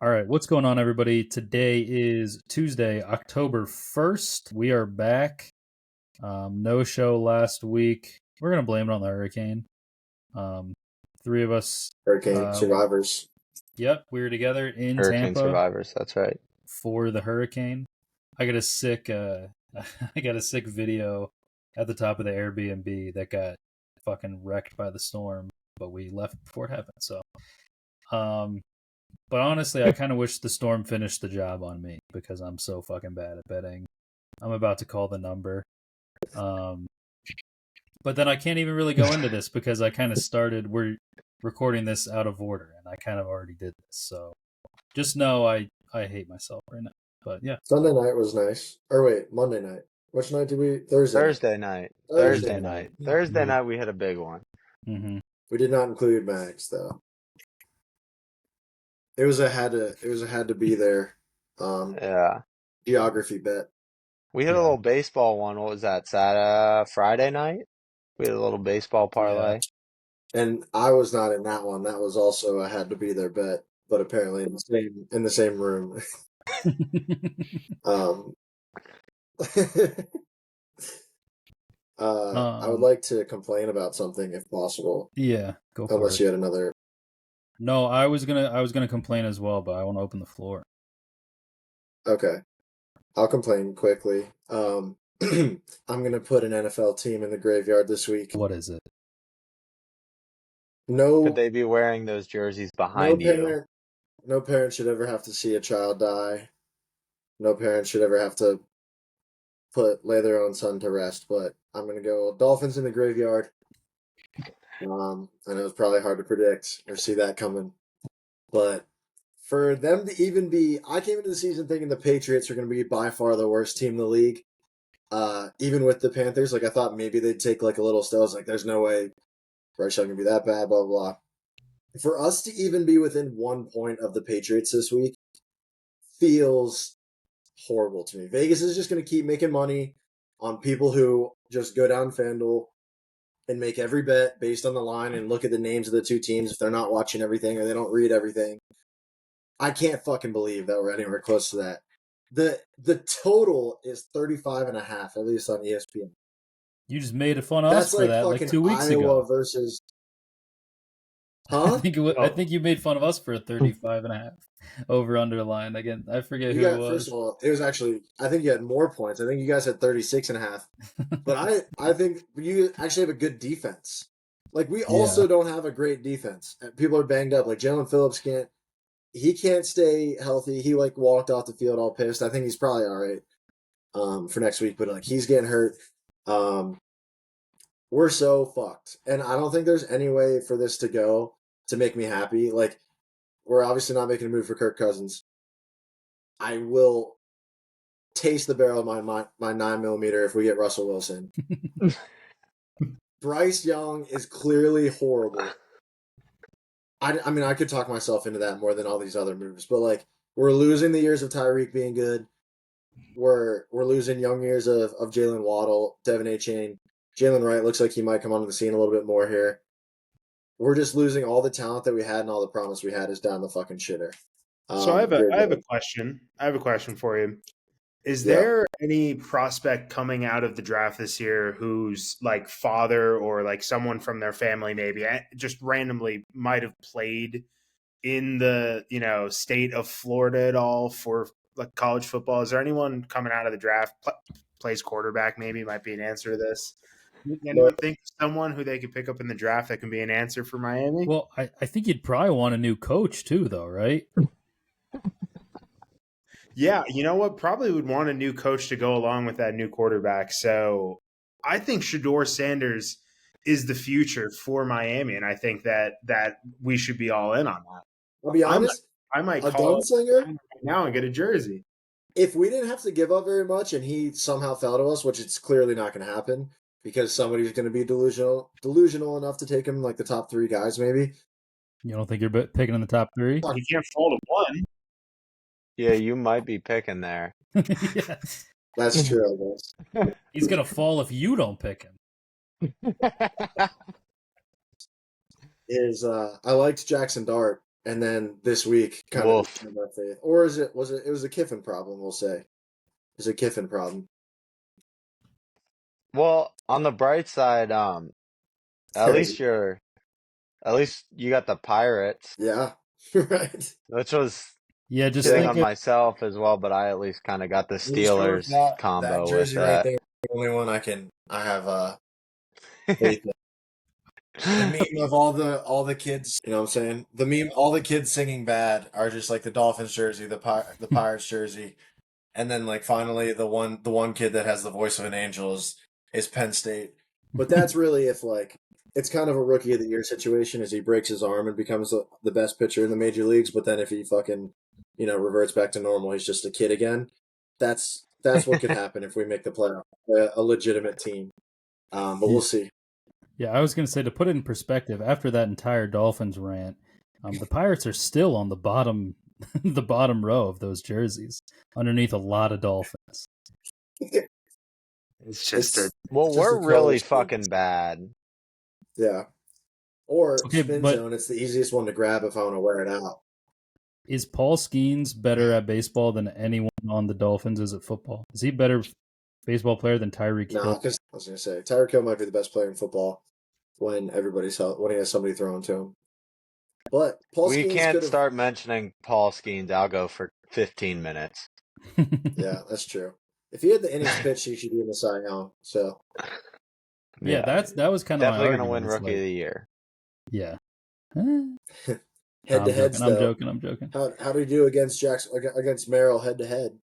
All right, what's going on, everybody? Today is Tuesday, October 1st. We are back. No show last week. We're going to blame it on the hurricane. Three of us. Hurricane survivors. Yep, we were together in Hurricane Tampa survivors, that's right. for the hurricane. I got a sick video at the top of the Airbnb that got fucking wrecked by the storm, but we left before it happened. So, but honestly, I kind of wish the storm finished the job on me because I'm so fucking bad at betting. I'm about to call the number. But then I can't even really go into this because I kind of we're recording this out of order, and I kind of already did this. So just know I hate myself right now. But yeah. Sunday night was nice. Or wait, Monday night. Which night did we? Thursday night. Thursday night. night. Thursday night we had a big one. Mm-hmm. We did not include Max though. It was a had to be there. Yeah. Geography bet. We had a little baseball one. What was that? Friday night? We had a little baseball parlay. Yeah. And I was not in that one. That was also a had to be there bet, but apparently in the same room. I would like to complain about something if possible. Yeah, go for it. Unless you had another. No, I was gonna complain as well, but I want to open the floor. Okay, I'll complain quickly. I'm gonna put an NFL team in the graveyard this week. What is it? No. Could they be wearing those jerseys behind you? No parent should ever have to see a child die. No parent should ever have to lay their own son to rest. But I'm gonna go Dolphins in the graveyard. I know it's probably hard to predict or see that coming, but for them to even be, I came into the season thinking the Patriots are going to be by far the worst team in the league. Even with the Panthers, like I thought maybe they'd take like a little step. I was like, there's no way Bryce Young can be that bad, blah, blah, blah. For us to even be within 1 point of the Patriots this week feels horrible to me. Vegas is just going to keep making money on people who just go down FanDuel and make every bet based on the line and look at the names of the two teams if they're not watching everything or they don't read everything. I can't fucking believe that we're anywhere close to that. The total is 35.5, at least on ESPN. You just made fun of us for that like 2 weeks Iowa ago. Versus Huh? I think you made fun of us for a 35.5 over underline. Again, I forget who it was. First of all, it was actually, I think you had more points. I think you guys had 36.5. But I think you actually have a good defense. Like, we also don't have a great defense. People are banged up. Like, Jalen Phillips can't stay healthy. He, like, walked off the field all pissed. I think he's probably all right for next week. But, like, he's getting hurt. We're so fucked. And I don't think there's any way for this to go to make me happy. Like, we're obviously not making a move for Kirk Cousins. I will taste the barrel of my 9mm if we get Russell Wilson. Bryce Young is clearly horrible. I mean, I could talk myself into that more than all these other moves, but like, we're losing the years of Tyreek being good. We're losing young years of Jalen Waddle, Devin Achane. Jalen Wright looks like he might come onto the scene a little bit more here. We're just losing all the talent that we had, and all the promise we had is down the fucking shitter. So I have a question. I have a question for you. Is there any prospect coming out of the draft this year whose like father or like someone from their family maybe just randomly might have played in the state of Florida at all for like college football? Is there anyone coming out of the draft plays quarterback? Maybe might be an answer to this. Anyone think of someone who they could pick up in the draft that can be an answer for Miami? Well, I think you'd probably want a new coach too, though, right? Yeah, you know what? Probably would want a new coach to go along with that new quarterback. So I think Shedeur Sanders is the future for Miami, and I think that we should be all in on that. I'll be honest. I might a call gunslinger right now and get a jersey. If we didn't have to give up very much and he somehow fell to us, which it's clearly not going to happen because somebody's going to be delusional enough to take him like the top 3 guys, maybe. You don't think you're picking in the top 3? He can't fall to 1. Yeah, you might be picking there. Yeah. That's true, I guess. He's going to fall if you don't pick him. I liked Jackson Dart, and then this week kind Wolf. of my faith. Or it was a Kiffin problem, we'll say. It's a Kiffin problem. Well, on the bright side, at least you got the Pirates. Yeah, right. Which was just shitting think on myself as well, but I at least kind of got the Steelers combo that with jersey that. right there. The only one I have faith in. The meme of all the kids, you know what I'm saying? The meme, all the kids singing bad are just like the Dolphins jersey, the Pirates jersey, and then like finally the one kid that has the voice of an angel is Penn State. But that's really if like it's kind of a rookie of the year situation as he breaks his arm and becomes the best pitcher in the major leagues. But then if he fucking reverts back to normal, he's just a kid again. That's what could happen if we make the playoff, a legitimate team. But we'll see. Yeah, I was going to say, to put it in perspective, after that entire Dolphins rant, the Pirates are still on the bottom the bottom row of those jerseys, underneath a lot of Dolphins. It's just well, we're really fucking bad. Yeah. Or okay, spin zone, it's the easiest one to grab if I want to wear it out. Is Paul Skeens better at baseball than anyone on the Dolphins is at football? Is he a better baseball player than Tyreek Hill? No, because I was going to say, Tyreek Hill might be the best player in football when when he has somebody throwing to him. But Paul We Skeens can't start mentioning Paul Skeens. I'll go for 15 minutes. Yeah, that's true. If he had the innings pitch, he should be in the Cy Young. So yeah, that was kind of definitely going to win Rookie of the Year. Yeah. Head to heads, though. I'm joking. How do you do against against Merrill head to head?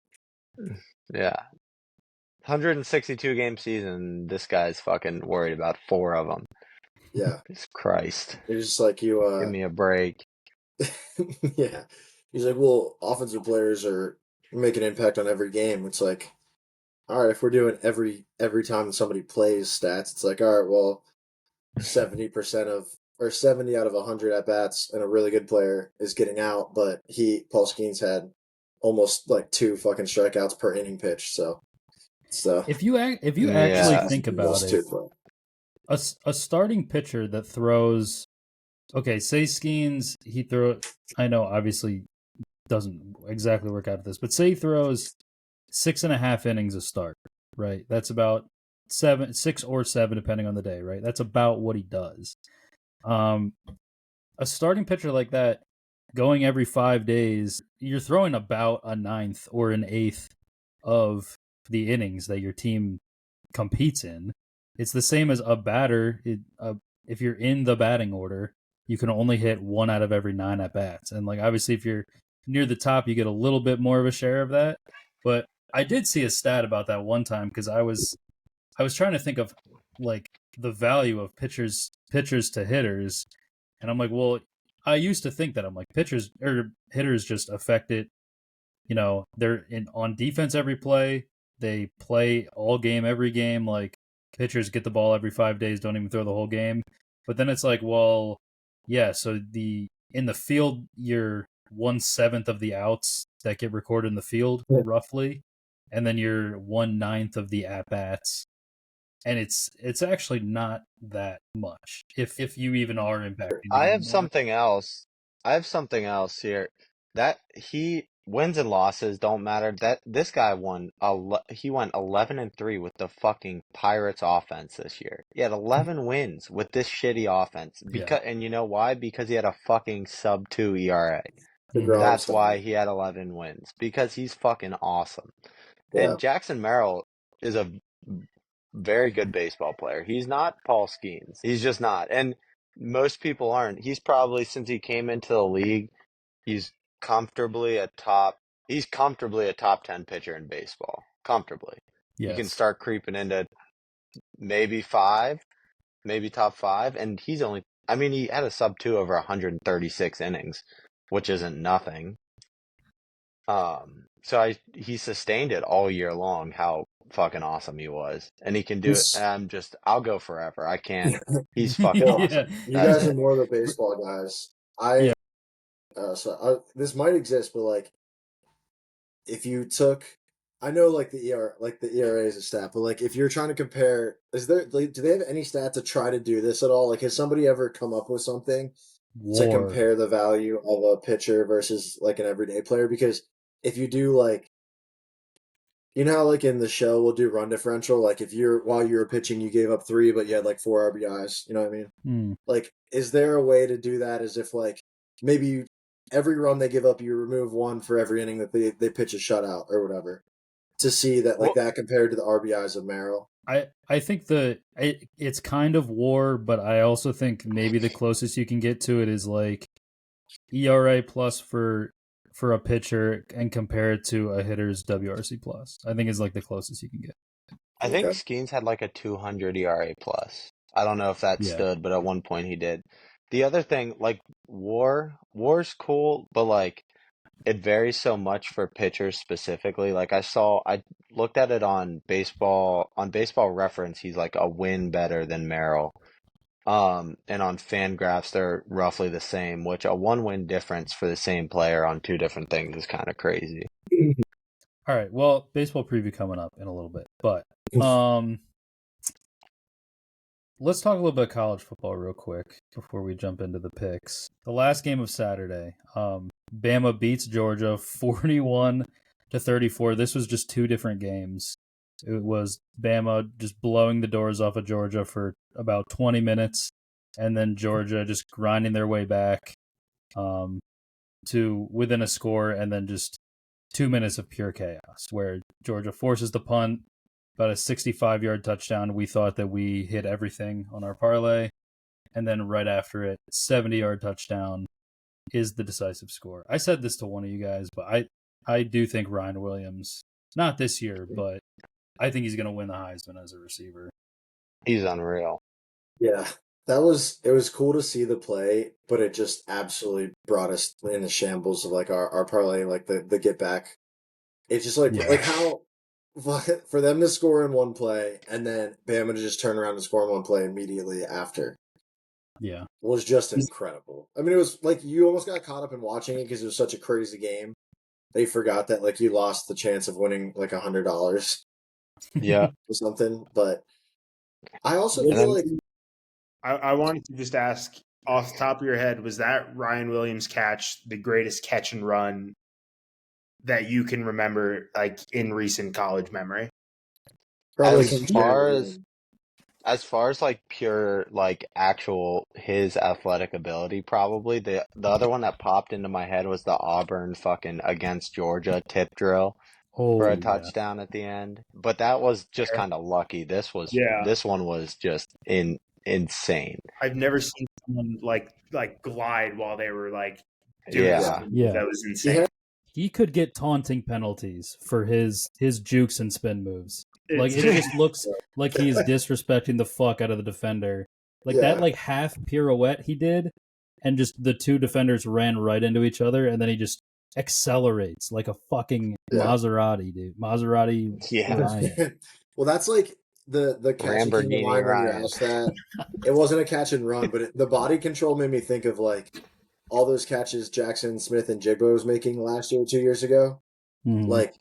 Yeah. 162 game season. This guy's fucking worried about 4 of them. Yeah. Jesus Christ. It's just like you. Give me a break. Yeah. He's like, well, offensive players are make an impact on every game. It's like, all right, if we're doing every time somebody plays stats, it's like, all right, well, 70% of or 70 out of 100 at bats and a really good player is getting out, but Paul Skeens had almost like 2 fucking strikeouts per inning pitch. So if you actually think about it, a starting pitcher that throws, okay, say Skeens, I know obviously doesn't exactly work out at this, but say he throws 6.5 innings a start, right? That's about 6 or 7 depending on the day, right? That's about what he does. A starting pitcher like that going every 5 days, you're throwing about a 9th or an 8th of the innings that your team competes in. It's the same as a batter. If you're in the batting order, you can only hit 1 out of every 9 at bats. And like obviously if you're near the top, you get a little bit more of a share of that. But I did see a stat about that one time because I was trying to think of like the value of pitchers to hitters, and I'm like, well, I used to think that I'm like pitchers or hitters just affect it. They're on defense every play. They play all game every game. Like pitchers get the ball every 5 days, don't even throw the whole game. But then it's like, well, yeah. So in the field, you're 1/7 of the outs that get recorded in the field, roughly, and then you're 1/9 of the at bats. And it's actually not that much if you even are impacting. I have something else. Here. That wins and losses don't matter. That this guy he went 11-3 with the fucking Pirates offense this year. He had 11 wins with this shitty offense. And you know why? Because he had a fucking sub-2 ERA. That's why he had 11 wins. Because he's fucking awesome. Yeah. And Jackson Merrill is a very good baseball player. He's not Paul Skeens. He's just not. And most people aren't. He's probably, since he came into the league, he's comfortably a top 10 pitcher in baseball. Comfortably. Yes. He can start creeping into maybe top 5. And he had a sub 2 over 136 innings, which isn't nothing. So he sustained it all year long, how fucking awesome he was. And he can do it. And I'll go forever. I can't. He's fucking awesome. You guys are more the baseball guys. This might exist, but like, if you took, I know like the ERA is a stat, but like if you're trying to compare, do they have any stat to try to do this at all? Like, has somebody ever come up with something to WAR. compare the value of a pitcher versus like an everyday player, because if you do like, you know how like in the show we'll do run differential, like if while you were pitching you gave up 3 but you had like 4 RBIs, you know what I mean? Like, is there a way to do that as if like maybe every run they give up you remove 1 for every inning that they pitch a shutout or whatever, to see that like that compared to the RBIs of Merrill? I think it's kind of WAR, but I also think maybe the closest you can get to it is like ERA plus for a pitcher and compare it to a hitter's WRC plus. I think is like the closest you can get. I think Skeens had like a 200 ERA plus. I don't know if that stood, but at one point he did. The other thing, like War's cool, but like it varies so much for pitchers specifically. Like I looked at it on Baseball Reference, he's like a win better than Merrill. And on Fangraphs, they're roughly the same, which a 1-win difference for the same player on 2 different things is kind of crazy. All right, well, baseball preview coming up in a little bit, but let's talk a little bit of college football real quick before we jump into the picks. The last game of Saturday, Bama beats Georgia 41-34. This was just 2 different games. It was Bama just blowing the doors off of Georgia for about 20 minutes, and then Georgia just grinding their way back to within a score, and then just 2 minutes of pure chaos where Georgia forces the punt, about a 65-yard touchdown. We thought that we hit everything on our parlay, and then right after it, 70-yard touchdown is the decisive score. I said this to one of you guys, but I do think Ryan Williams, not this year, but I think he's going to win the Heisman as a receiver. He's unreal. Yeah, it was cool to see the play, but it just absolutely brought us in the shambles of like our parlay, like the get back. It's just like how for them to score in one play and then Bama to just turn around and score in one play immediately after. Yeah, was just incredible. I mean, it was like you almost got caught up in watching it because it was such a crazy game. They forgot that like you lost the chance of winning like $100. Yeah, or something. But I also feel like I wanted to just ask off the top of your head, was that Ryan Williams catch the greatest catch and run that you can remember, like in recent college memory? probably as far as like pure like actual his athletic ability, probably the other one that popped into my head was the Auburn fucking against Georgia tip drill for a touchdown at the end. But that was just kind of lucky. This one was just insane. I've never seen someone like glide while they were like doing something. That was insane. He could get taunting penalties for his jukes and spin moves. Like it just looks like he's disrespecting the fuck out of the defender. Like that like half pirouette he did, and just the 2 defenders ran right into each other, and then he just accelerates like a fucking Maserati, dude. Maserati. Yeah. Well, that's like the catch that came to mind when you asked that. It wasn't a catch and run, but the body control made me think of like all those catches Jackson Smith and Jigba was making last year, 2 years ago. Like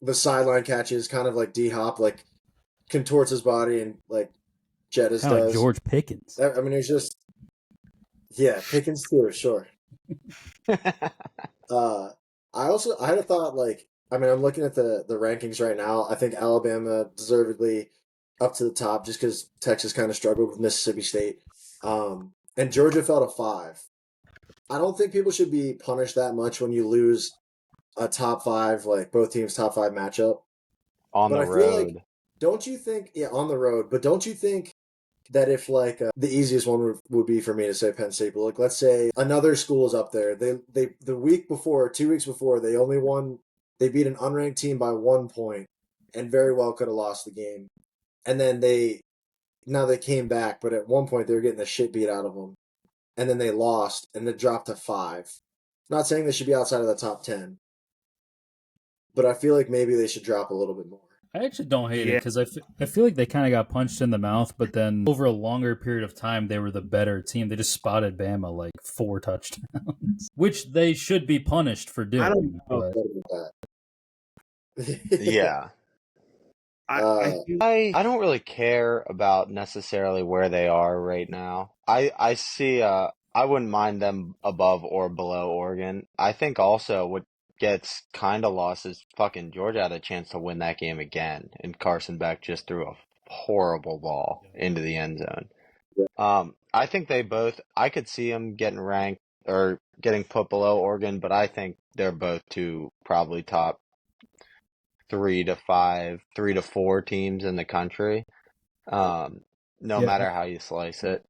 the sideline catches, kind of like D-Hop, like contorts his body and like Jettis does. Like George Pickens. I mean, it's just Pickens too, sure. I had a thought, like, I mean, I'm looking at the rankings right now. I think Alabama deservedly up to the top just because Texas kind of struggled with Mississippi State. And Georgia fell to 5. I don't think people should be punished that much when you lose a top 5, like both teams' top 5 matchup. On the road. Like, don't you think, on the road, but don't you think that if like the easiest one would be for me to say Penn State, but like let's say another school is up there. They the week before, 2 weeks before, they beat an unranked team by 1 point and very well could have lost the game. And then they came back, but at one point they were getting the shit beat out of them. And then they lost and they dropped to 5. Not saying they should be outside of the top 10, but I feel like maybe they should drop a little bit more. I actually don't hate it because I feel like they kind of got punched in the mouth, but then over a longer period of time, they were the better team. They just spotted Bama like 4 touchdowns, which they should be punished for doing. I don't know. Yeah. I don't really care about necessarily where they are right now. I see I wouldn't mind them above or below Oregon. I think also what gets kind of lost is fucking Georgia had a chance to win that game again, and Carson Beck just threw a horrible ball into the end zone. I think I could see them getting ranked or getting put below Oregon, but I think they're both two probably top 3 to 4 teams in the country. No matter how you slice it.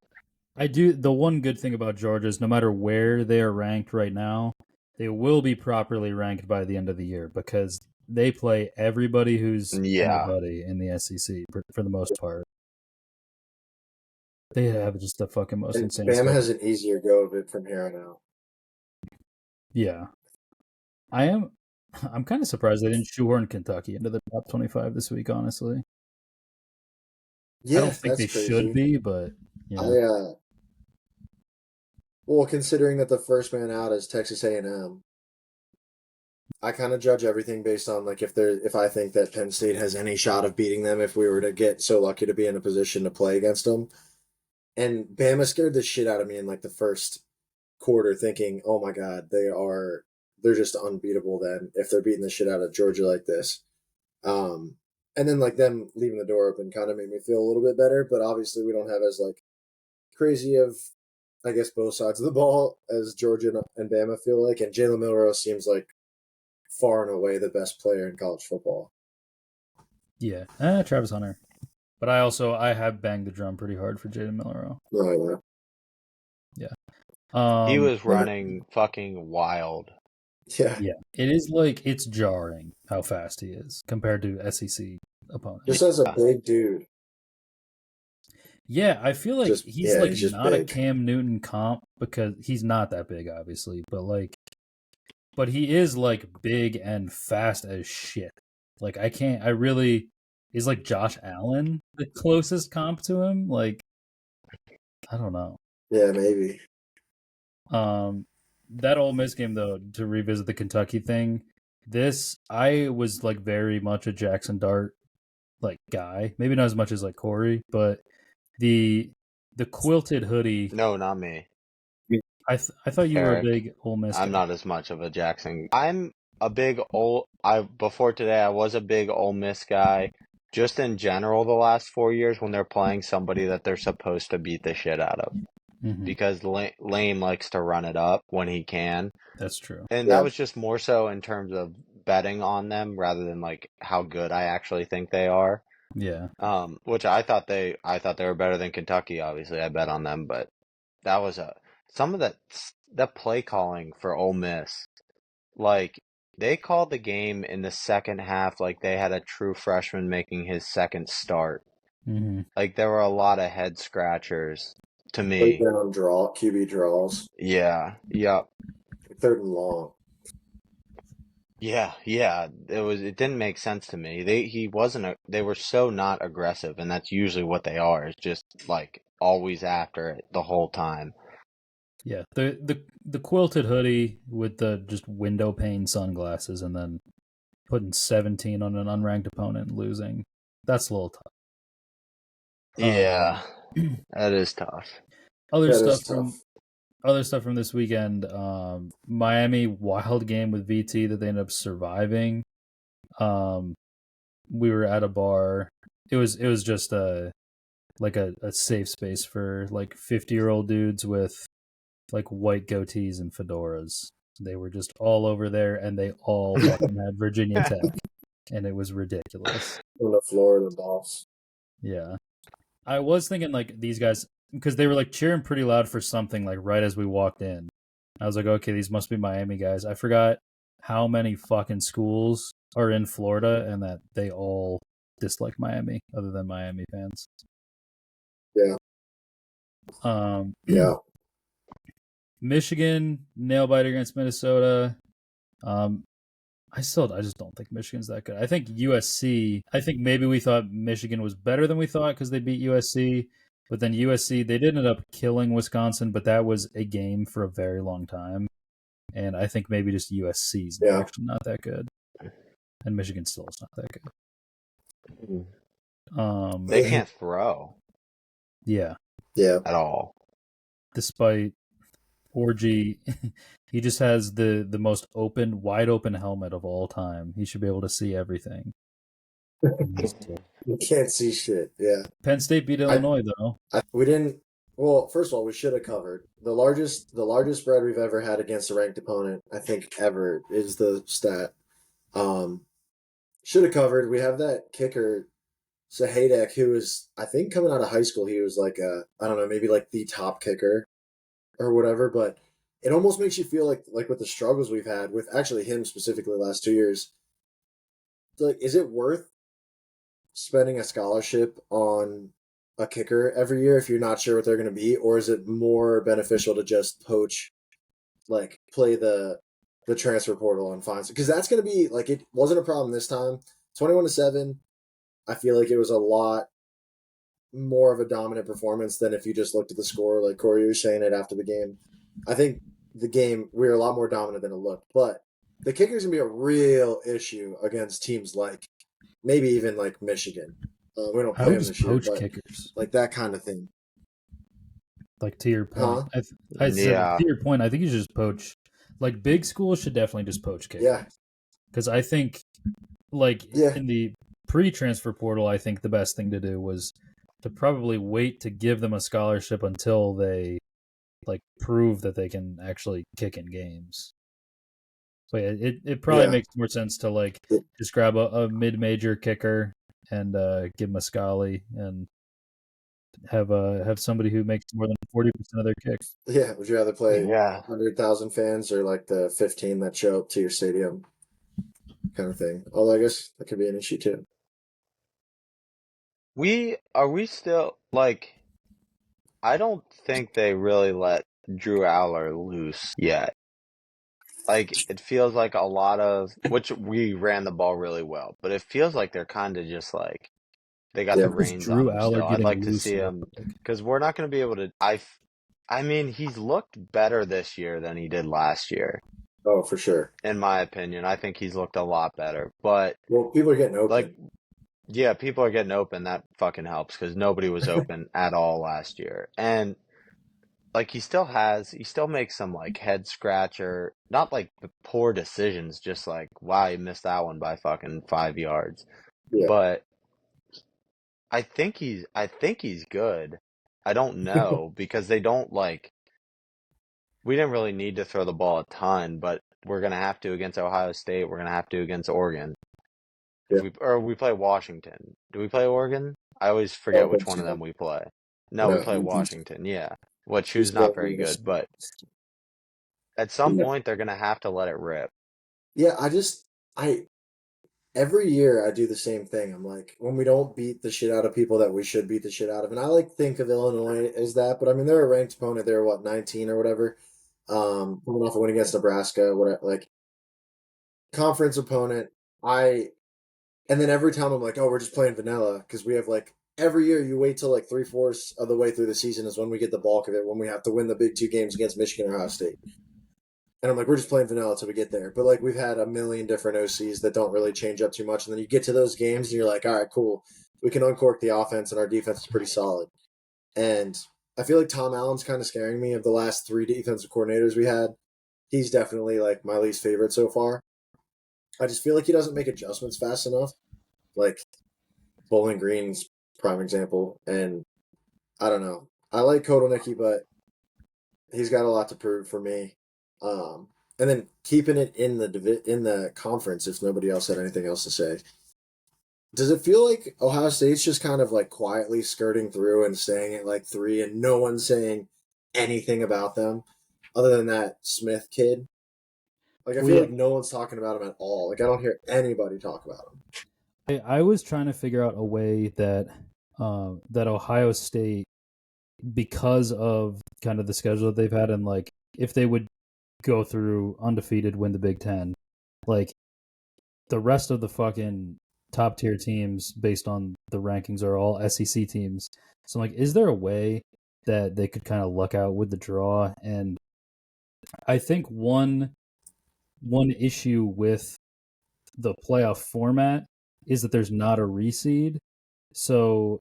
I do. The one good thing about Georgia is no matter where they are ranked right now, they will be properly ranked by the end of the year because they play everybody who's anybody in the SEC for the most part. They have just the fucking most insane Bama stuff. has an easier go of it from here on out. Yeah. I'm kind of surprised they didn't shoehorn Kentucky into the top 25 this week, honestly. Yeah, I don't think they crazy. should be, but you know. Well, considering that the first man out is Texas A&M, I kind of judge everything based on like if I think that Penn State has any shot of beating them if we were to get so lucky to be in a position to play against them. And Bama scared the shit out of me in like the first quarter, thinking, "Oh my God, they're just unbeatable." Then if they're beating the shit out of Georgia like this, and then like them leaving the door open kind of made me feel a little bit better. But obviously, we don't have as like crazy of, I guess, both sides of the ball as Georgia and Bama feel like, and Jalen Milroe seems like far and away the best player in college football. Yeah, Travis Hunter. But I have banged the drum pretty hard for Jalen Milroe. Oh, yeah. He was running fucking wild. Yeah. Yeah. It is like, it's jarring how fast he is compared to SEC opponents. Just as a big dude. Yeah, I feel like he's not big. a Cam Newton comp because he's not that big, obviously, but he is like big and fast as shit. Like is like Josh Allen the closest comp to him? Like, I don't know. Yeah, maybe. That Ole Miss game though, to revisit the Kentucky thing, I was like very much a Jackson Dart like guy. Maybe not as much as like Corey, but the quilted hoodie. No, not me. I thought you were a big Ole Miss guy. I'm not as much of a Jackson. I'm a big before today I was a big Ole Miss guy. Just in general the last 4 years when they're playing somebody that they're supposed to beat the shit out of. Mm-hmm. Because Lane likes to run it up when he can. That's true. And that was just more so in terms of betting on them rather than like how good I actually think they are. Yeah. Which I thought they were better than Kentucky. Obviously, I bet on them, but that was some of that play calling for Ole Miss. Like they called the game in the second half like they had a true freshman making his second start. Mm-hmm. Like there were a lot of head scratchers to me. Play down QB draws. Yeah. Yep. Third and long. Yeah. It didn't make sense to me. They were so not aggressive, and that's usually what they are. It's just like always after it the whole time. Yeah. The quilted hoodie with the just window pane sunglasses and then putting 17 on an unranked opponent and losing. That's a little tough. Yeah. That is tough. Other stuff from this weekend, Miami Wild game with VT that they ended up surviving. We were at a bar. It was just a safe space for like 50-year-old dudes with like white goatees and fedoras. They were just all over there, and they all fucking had Virginia Tech, and it was ridiculous. On the Florida boss. Yeah, I was thinking like these guys, because they were like cheering pretty loud for something like right as we walked in. I was like, okay, these must be Miami guys. I forgot how many fucking schools are in Florida and that they all dislike Miami other than Miami fans. Yeah. Yeah. Michigan nail biter against Minnesota. I just don't think Michigan's that good. I think USC. I think maybe we thought Michigan was better than we thought because they beat USC, but then USC they did end up killing Wisconsin, but that was a game for a very long time, and I think maybe just USC's actually not that good, and Michigan still is not that good. They can't throw. Yeah. Yeah. At all. Despite orgy. He just has the most wide open helmet of all time. He should be able to see everything. You can't see shit. Yeah. Penn State beat Illinois though. We didn't. Well, first of all, we should have covered the largest spread we've ever had against a ranked opponent. I think ever is the stat. Should have covered. We have that kicker, Sahadek, who is, I think, coming out of high school. He was like I don't know, maybe like the top kicker or whatever. But it almost makes you feel like with the struggles we've had with actually him specifically the last 2 years. Like, is it worth spending a scholarship on a kicker every year if you're not sure what they're going to be, or is it more beneficial to just poach, like play the transfer portal and find, because that's going to be like, it wasn't a problem this time. 21-7, I feel like it was a lot more of a dominant performance than if you just looked at the score. Like Corey, you were saying it after the game. I think the game, we were a lot more dominant than it looked, but the kicker's going to be a real issue against teams like maybe even like Michigan. We don't play them this year, but kickers, like that kind of thing. Like to your point, I said to your point, I think you should just poach. Like big schools should definitely just poach kickers. Yeah, because I think, in the pre-transfer portal, I think the best thing to do was to probably wait to give them a scholarship until they like prove that they can actually kick in games. So it probably makes more sense to like just grab a mid-major kicker and give him a scally and have somebody who makes more than 40% of their kicks. Yeah, would you rather play 100,000 fans or like the 15 that show up to your stadium, kind of thing? Although I guess that could be an issue too. Are we still like? I don't think they really let Drew Aller loose yet. Like, it feels like a lot of, which we ran the ball really well, but it feels like they're kind of just like, they got the reins on him still. I'd like to see him, because we're not going to be able to, I mean, he's looked better this year than he did last year. Oh, for sure. In my opinion, I think he's looked a lot better, but. Well, people are getting open. Like, yeah, people are getting open. That fucking helps, because nobody was open at all last year. And like he still makes some like head scratcher, not like poor decisions, just like, wow, he missed that one by fucking 5 yards. Yeah. But I think he's good. I don't know, because they don't like, we didn't really need to throw the ball a ton, but we're going to have to against Ohio State. We're going to have to against Oregon. Yeah. We play Washington. Do we play Oregon? I always forget which one of them we play. No, we play Washington, yeah. Which who's not very good, but at some point they're going to have to let it rip. Yeah, every year I do the same thing. I'm like, when we don't beat the shit out of people that we should beat the shit out of, and I like think of Illinois as that, but I mean, they're a ranked opponent. They're 19 or whatever. Coming off a win against Nebraska, like conference opponent. And then every time I'm like, oh, we're just playing vanilla, because we have like every year you wait till like 3/4 of the way through the season is when we get the bulk of it, when we have to win the big 2 games against Michigan or Ohio State. And I'm like, we're just playing vanilla until we get there. But like, we've had a million different OCs that don't really change up too much. And then you get to those games and you're like, all right, cool. We can uncork the offense and our defense is pretty solid. And I feel like Tom Allen's kind of scaring me. Of the last 3 defensive coordinators we had, he's definitely like my least favorite so far. I just feel like he doesn't make adjustments fast enough. Like Bowling Green's prime example. And I don't know. I like Kotelnicki, but he's got a lot to prove for me. And then keeping it in the conference, if nobody else had anything else to say. Does it feel like Ohio State's just kind of like quietly skirting through and staying at like 3 and no one's saying anything about them other than that Smith kid? Like, I feel like no one's talking about him at all. Like, I don't hear anybody talk about him. I was trying to figure out a way that that Ohio State, because of kind of the schedule that they've had, and like if they would go through undefeated, win the Big Ten, like the rest of the fucking top tier teams based on the rankings are all SEC teams. So I'm like, is there a way that they could kind of luck out with the draw? And I think one issue with the playoff format is that there's not a reseed. So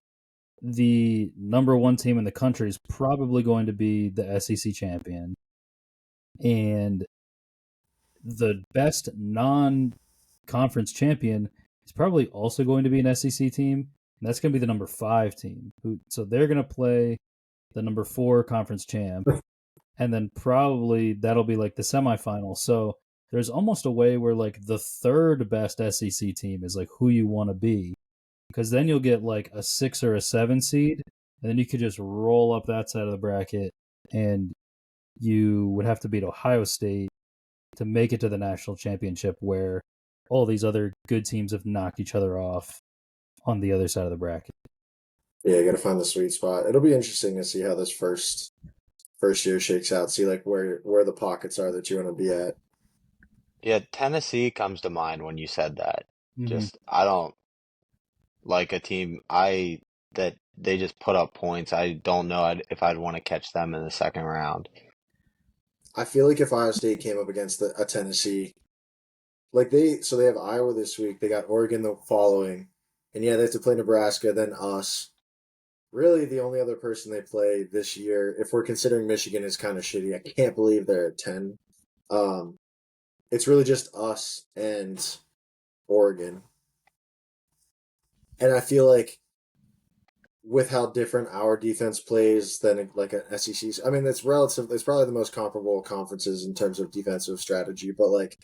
the number 1 team in the country is probably going to be the SEC champion. And the best non-conference champion is probably also going to be an SEC team, and that's going to be the number 5 team. So they're going to play the number 4 conference champ, and then probably that'll be like the semifinal. So there's almost a way where like the 3rd best SEC team is like who you want to be, because then you'll get like a 6 or a 7 seed, and then you could just roll up that side of the bracket, and you would have to beat Ohio State to make it to the national championship, where all these other good teams have knocked each other off on the other side of the bracket. Yeah, you got to find the sweet spot. It'll be interesting to see how this first year shakes out. See like where the pockets are that you want to be at. Yeah, Tennessee comes to mind when you said that. Mm-hmm. Just I don't like a team that they just put up points. I don't know if I'd want to catch them in the second round. I feel like if Ohio State came up against a Tennessee, like they have Iowa this week, they got Oregon the following, and yeah, they have to play Nebraska, then us. Really, the only other person they play this year, if we're considering Michigan is kind of shitty, I can't believe they're at 10. It's really just us and Oregon. And I feel like with how different our defense plays than like an SEC, I mean, it's probably the most comparable conferences in terms of defensive strategy, but like,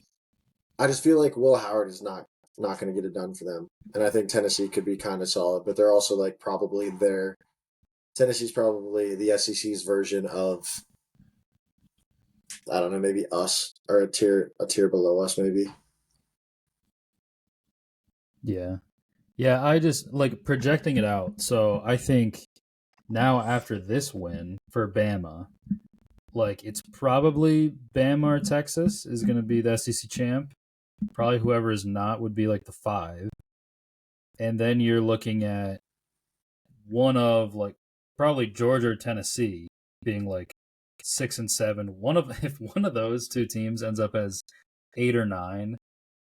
I just feel like Will Howard is not going to get it done for them. And I think Tennessee could be kind of solid, but they're also like Tennessee's probably the SEC's version of, I don't know, maybe us, or a tier below us, maybe. Yeah. I just like projecting it out. So I think now after this win for Bama, like it's probably Bama or Texas is going to be the SEC champ. Probably whoever is not would be like the 5. And then you're looking at one of like probably Georgia or Tennessee being like 6 and 7. If one of those 2 teams ends up as 8 or 9,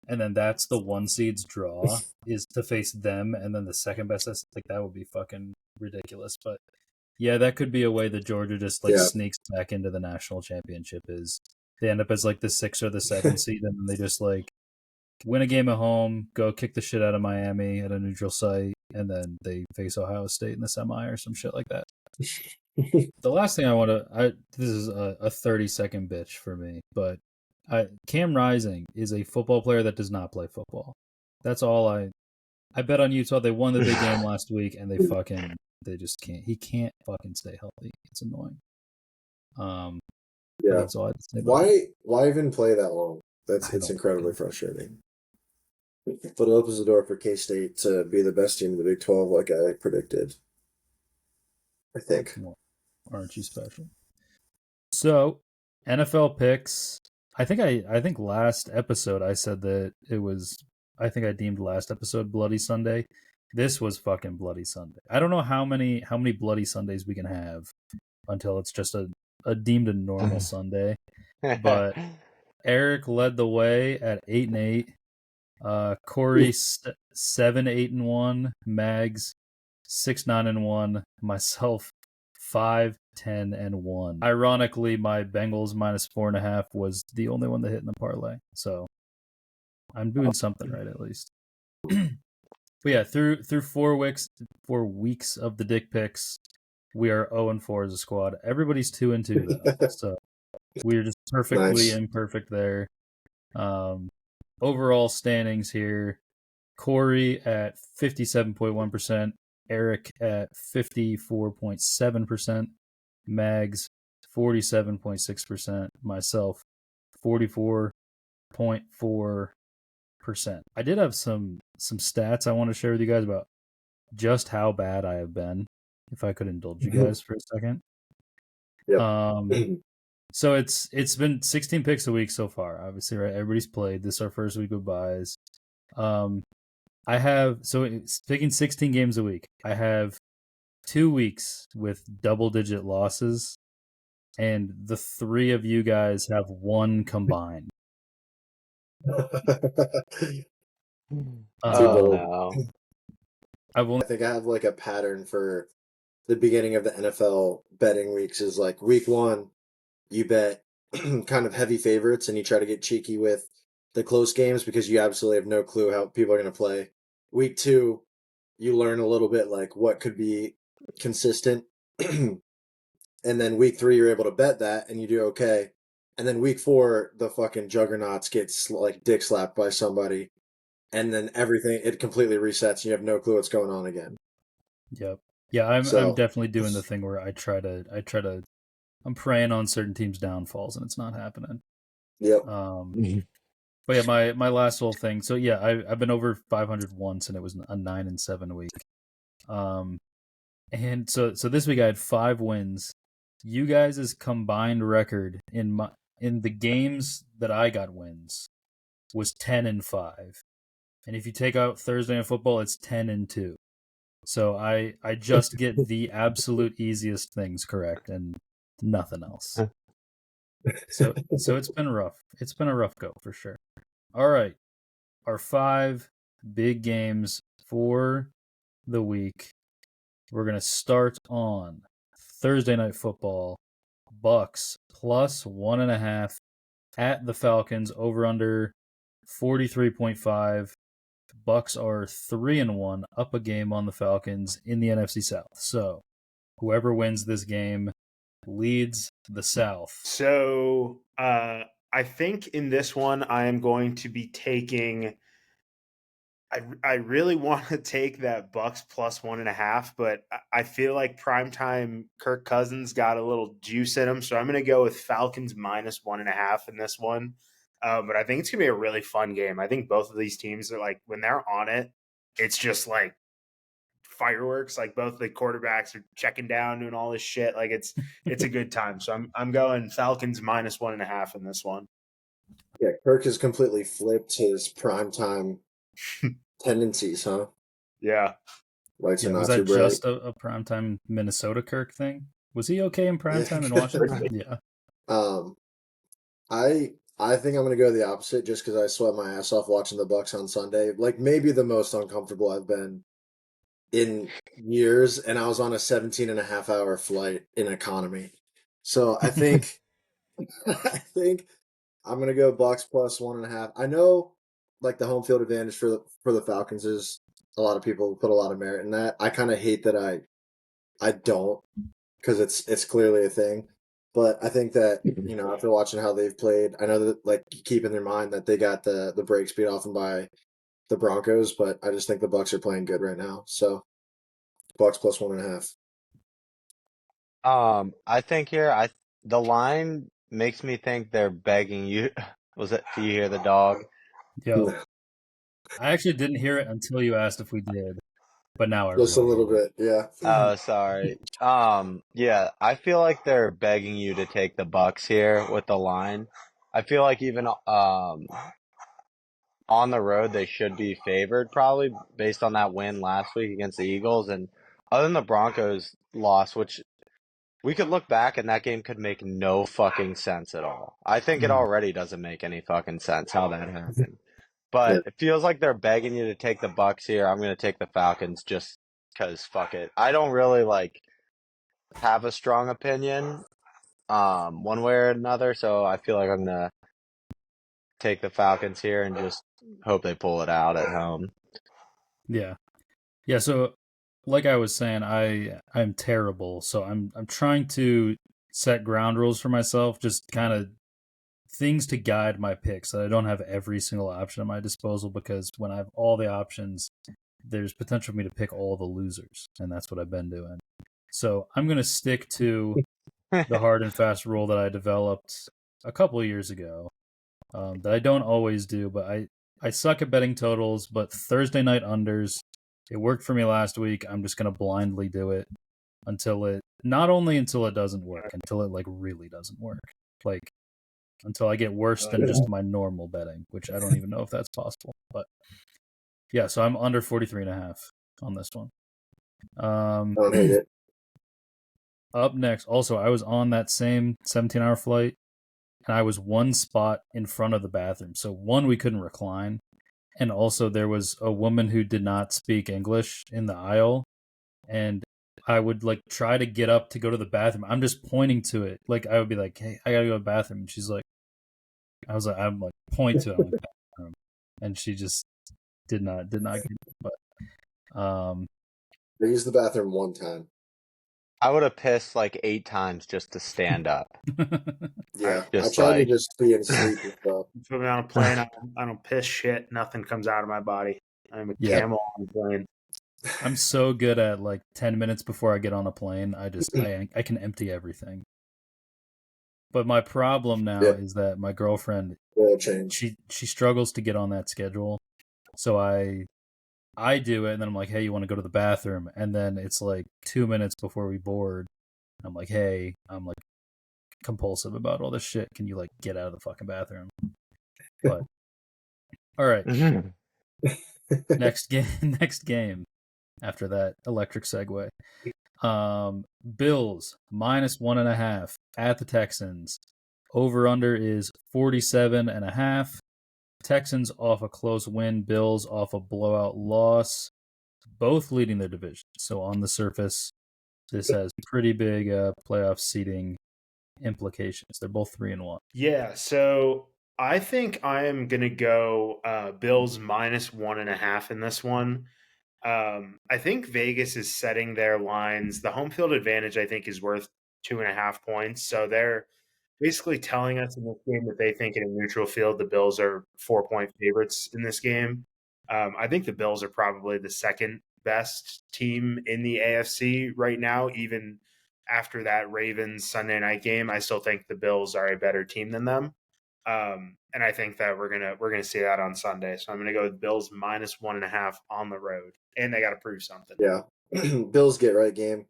and then that's the 1 seed's draw is to face them, and then the second best, like that would be fucking ridiculous. But yeah, that could be a way that Georgia just like sneaks back into the national championship. Is they end up as like the 6 or the 7 seed, and then they just like win a game at home, go kick the shit out of Miami at a neutral site, and then they face Ohio State in the semi or some shit like that. The last thing I want to, this is a 30-second bitch for me, but Cam Rising is a football player that does not play football. That's all I bet on Utah. They won the big game last week, and they just can't. He can't fucking stay healthy. It's annoying. Yeah. That's all I have to say about why even play that long? It's incredibly frustrating. But it opens the door for K-State to be the best team in the Big 12, like I predicted. I think. Well, aren't you special? So, NFL picks. I think last episode I said that it was. I think I deemed last episode Bloody Sunday. This was fucking Bloody Sunday. I don't know how many Bloody Sundays we can have until it's just a deemed a normal Sunday. But Eric led the way at 8-8. Corey 7-8-1, Mags 6-9-1, myself 5-10-1. Ironically, my Bengals -4.5 was the only one that hit in the parlay, so I'm doing something right at least. But yeah, through 4 weeks of the dick picks, we are 0-4 as a squad. Everybody's 2-2 though, so we're just perfectly imperfect there. Overall standings here: Corey at 57.1%, Eric at 54.7%, Mags 47.6%, myself 44.4%. I did have some stats I want to share with you guys about just how bad I have been, if I could indulge you guys for a second. Yep. So it's been 16 picks a week so far, obviously, right? Everybody's played. This is our first week of buys. I have, so picking 16 games a week, I have 2 weeks with double-digit losses, and the 3 of you guys have 1 combined. No. I think I have like a pattern for the beginning of the NFL betting weeks is like week 1, you bet kind of heavy favorites and you try to get cheeky with the close games because you absolutely have no clue how people are going to play. Week 2, you learn a little bit like what could be consistent. And then week 3, you're able to bet that and you do okay. And then week 4, the fucking juggernauts gets like dick slapped by somebody. And then everything, it completely resets and you have no clue what's going on again. Yep. Yeah, I'm So- definitely doing the thing where I'm preying on certain teams' downfalls and it's not happening. Yep. But yeah, my last little thing. So yeah, I've been over 500 once, and it was a 9-7 week. And so this week I had 5 wins. You guys' combined record in the games that I got wins was 10-5, and if you take out Thursday Night Football, it's 10-2. So I just get the absolute easiest things correct and nothing else. So it's been rough. It's been a rough go for sure. All right, our 5 big games for the week. We're gonna start on Thursday Night Football. Bucks plus 1.5 at the Falcons, over under 43.5. Bucks are 3-1, up a game on the Falcons in the NFC South. So whoever wins this game leads the South. So I think in this one I am going to be taking. I really want to take that Bucks plus 1.5, but I feel like primetime Kirk Cousins got a little juice in him, so I'm going to go with Falcons minus 1.5 in this one. But I think it's going to be a really fun game. I think both of these teams are like, when they're on it, it's just like fireworks. Like both the quarterbacks are checking down, doing all this shit. Like it's a good time. So I'm going Falcons minus 1.5 in this one. Yeah, Kirk has completely flipped his primetime tendencies, huh? Yeah. Lights are not was too that bright. just a primetime Minnesota Kirk thing? Was he okay in primetime in Washington? Yeah. I think I'm gonna go the opposite just because I sweat my ass off watching the Bucks on Sunday. Like maybe the most uncomfortable I've been in years, and I was on a 17.5-hour flight in economy. So I think I think I'm gonna go Bucks plus 1.5. I know like the home field advantage for the Falcons is a lot of people put a lot of merit in that. I kind of hate that I don't because it's clearly a thing. But I think that after watching how they've played, I know that like keep in their mind that they got the brakes beat off them by the Broncos, but I just think the Bucks are playing good right now. So Bucks plus 1.5. I think here the line makes me think they're begging you. Do you hear the dog? Yo, I actually didn't hear it until you asked if we did, but now I Just a remember. little bit, yeah. Oh, sorry. Yeah, I feel like they're begging you to take the Bucks here with the line. I feel like even on the road they should be favored probably based on that win last week against the Eagles, and other than the Broncos loss, which we could look back and that game could make no fucking sense at all. I think it already doesn't make any fucking sense how that happened. But it feels like they're begging you to take the Bucks here. I'm going to take the Falcons just because fuck it. I don't really have a strong opinion one way or another, so I feel like I'm going to take the Falcons here and just hope they pull it out at home. Yeah. So like I was saying, I'm terrible. So I'm trying to set ground rules for myself, just kind of things to guide my picks, that I don't have every single option at my disposal, because when I have all the options, there's potential for me to pick all the losers, and that's what I've been doing. So I'm going to stick to the hard and fast rule that I developed a couple of years ago, that I don't always do, but I suck at betting totals, but Thursday night unders, it worked for me last week. I'm just going to blindly do it until it doesn't work, until it like really doesn't work. Like until I get worse than just my normal betting, which I don't even know if that's possible. But yeah, so I'm under 43.5 on this one. I don't hate it. Up next, also, I was on that same 17-hour flight, and I was one spot in front of the bathroom. So one, we couldn't recline, and also there was a woman who did not speak English in the aisle, and I would like try to get up to go to the bathroom. I'm just pointing to it. Like I would be like, "Hey, I gotta go to the bathroom." And she's like, I'm like, point to it. I'm like, bathroom. And she just did not get it. But I used the bathroom one time. I would have pissed like 8 times just to stand up. Yeah, I Just tried to like just be in sleep and stuff. Put me on a plane. I don't piss shit. Nothing comes out of my body. I'm a Yeah. camel on a plane. I'm so good at like 10 minutes before I get on a plane. I can empty everything. But my problem now is that my girlfriend, Will change. she struggles to get on that schedule. So I do it, and then I'm like, hey, you want to go to the bathroom? And then it's like 2 minutes before we board. I'm like, hey, I'm like compulsive about all this shit. Can you like get out of the fucking bathroom? But all right. Next game after that electric segue. Bills -1.5 at the Texans. Over under is 47.5. Texans off a close win, Bills off a blowout loss, both leading the division. So on the surface, this has pretty big playoff seeding implications. They're both 3-1. Yeah, so I think I am gonna go Bills -1.5 in this one. I think Vegas is setting their lines. The home field advantage, I think, is worth 2.5 points. So they're basically telling us in this game that they think in a neutral field the Bills are 4-point favorites in this game. I think the Bills are probably the second best team in the AFC right now, even after that Ravens Sunday night game. I still think the Bills are a better team than them. And I think that we're gonna see that on Sunday. So I'm gonna go with Bills -1.5 on the road, and they got to prove something. Yeah, Bills get right game.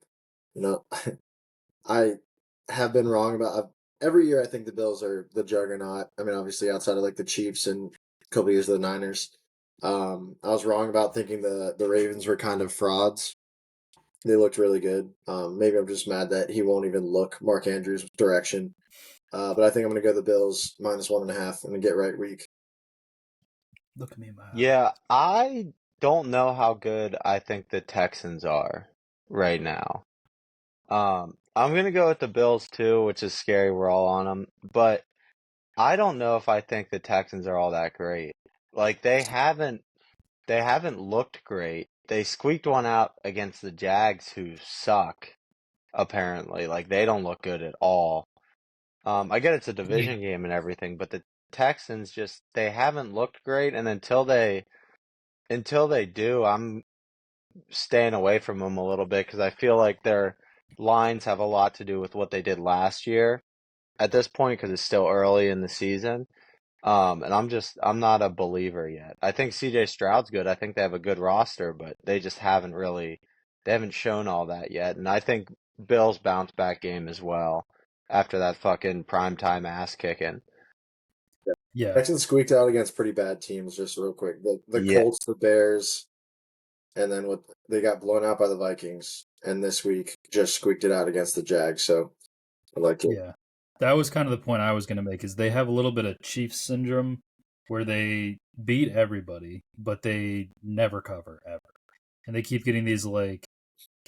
You know, I have been wrong about every year. I think the Bills are the juggernaut. I mean, obviously outside of like the Chiefs and a couple years of the Niners. I was wrong about thinking the Ravens were kind of frauds. They looked really good. Maybe I'm just mad that he won't even look Mark Andrews' direction. But I think I'm going to go the Bills -1.5 and get right week. Look at me, man. Yeah, I don't know how good I think the Texans are right now. I'm gonna go with the Bills too, which is scary. We're all on them, but I don't know if I think the Texans are all that great. Like they haven't looked great. They squeaked one out against the Jags, who suck. Apparently, like they don't look good at all. I get it's a division game and everything, but the Texans just they haven't looked great, and until they do, I'm staying away from them a little bit because I feel like their lines have a lot to do with what they did last year at this point because it's still early in the season. And I'm not a believer yet. I think CJ Stroud's good. I think they have a good roster, but they just they haven't shown all that yet. And I think Bills bounce back game as well after that fucking primetime ass kicking. Yeah. Texans squeaked out against pretty bad teams. Just real quick, the Yeah. Colts, the Bears, and then they got blown out by the Vikings, and this week just squeaked it out against the Jags. So I like it. Yeah. That was kind of the point I was going to make is they have a little bit of Chiefs syndrome where they beat everybody, but they never cover ever. And they keep getting these like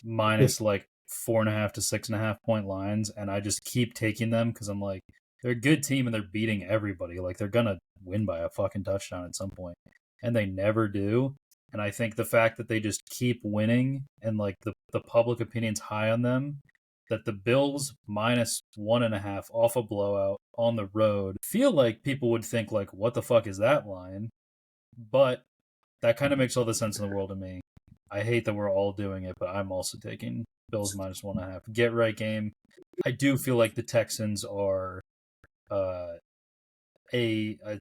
minus like 4.5 to 6.5 point lines. And I just keep taking them because I'm like, they're a good team and they're beating everybody. Like they're going to win by a fucking touchdown at some point. And they never do. And I think the fact that they just keep winning and like the public opinion's high on them, that the Bills -1.5 off a blowout on the road, feel like people would think like, what the fuck is that line? But that kind of makes all the sense in the world to me. I hate that we're all doing it, but I'm also taking Bills -1.5. Get right game. I do feel like the Texans are a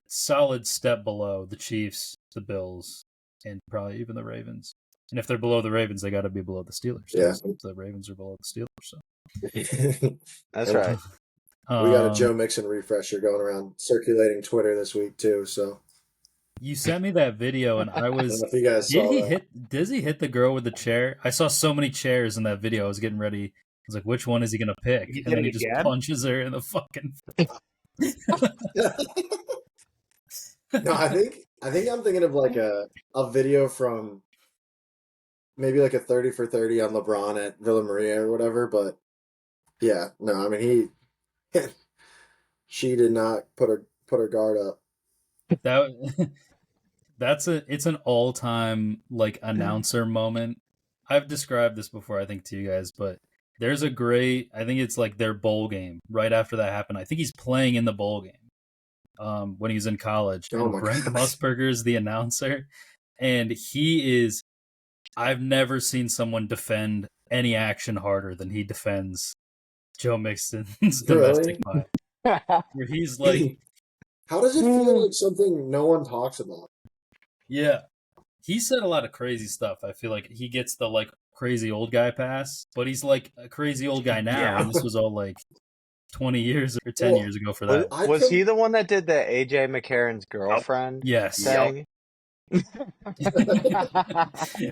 solid step below the Chiefs, the Bills, and probably even the Ravens. And if they're below the Ravens, they got to be below the Steelers. Yeah. The Ravens are below the Steelers. So That's right. We got a Joe Mixon refresher going around circulating Twitter this week too. So you sent me that video, and I was. I don't know if you guys saw that. Does he hit the girl with the chair? I saw so many chairs in that video. I was getting ready. I was like, which one is he gonna pick? And then he just punches her in the fucking. No, I think I'm thinking of like a video from maybe like a 30 for 30 on LeBron at Villa Maria or whatever. But yeah, no, I mean she did not put her guard up. That it's an all-time like announcer moment. I've described this before, I think, to you guys, but there's a great, I think it's like their bowl game right after that happened. I think he's playing in the bowl game when he was in college, Oh and my Brent gosh. Musburger is the announcer, and he is. I've never seen someone defend any action harder than he defends Joe Mixon's domestic Really? violence. Where he's like, How does it feel like something no one talks about? yeah, he said a lot of crazy stuff. I feel like he gets the like crazy old guy pass, but he's like a crazy old guy now, Yeah. and this was all like 20 years or 10 Well, years ago for Was, that. was he the one that did the AJ McCarron's girlfriend Yes. thing?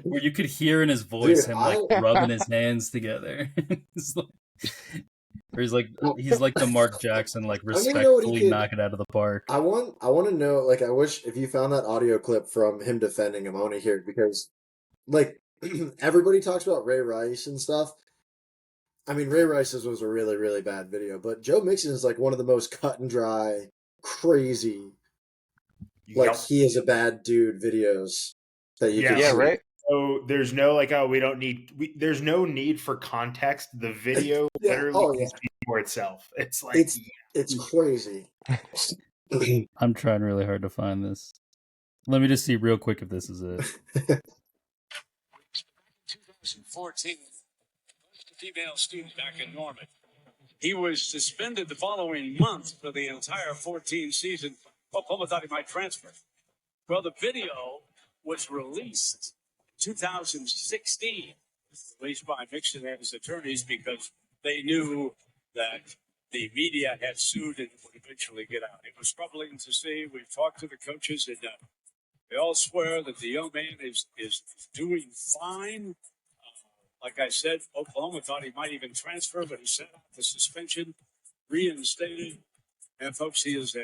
Where you could hear in his voice Dude, him like rubbing his hands together. Or he's like the Mark Jackson, like I don't even know what he respectfully could. knock it out of the park. I want to know. Like, I wish if you found that audio clip from him defending him, I want to hear it because, like, everybody talks about Ray Rice and stuff. I mean, Ray Rice's was a really, really bad video, but Joe Mixon is like one of the most cut and dry, crazy, like Yup. he is a bad dude videos that you can Yeah, see. right. So there's no like, oh, we don't need. There's no need for context. The video Yeah. literally Oh, can yeah. speak for itself. It's like It's crazy. I'm trying really hard to find this. Let me just see real quick if this is it. 2014, a female student back in Norman. He was suspended the following month for the entire 14 season. Oklahoma thought he might transfer. Well, the video was released in 2016, released by Mixon and his attorneys because they knew that the media had sued and it would eventually get out. It was troubling to see. We've talked to the coaches, and they all swear that the young man is doing fine. Like I said, Oklahoma thought he might even transfer, but he sat out the suspension, reinstated. And folks, he's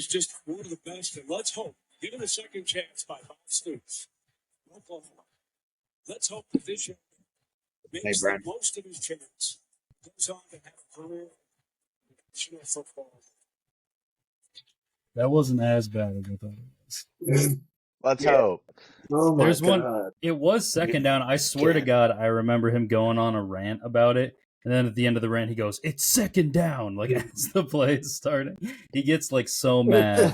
just one of the best. And let's hope, given a second chance by Bob Stoops, Oklahoma, let's hope that this year makes the most of his chance. Goes on to have a career in national football. That wasn't as bad as I thought it was. Let's hope. Oh my There's God. one. It was second down. I swear to God, I remember him going on a rant about it. And then at the end of the rant, he goes, "It's second down." Like as the play is starting, he gets like so mad.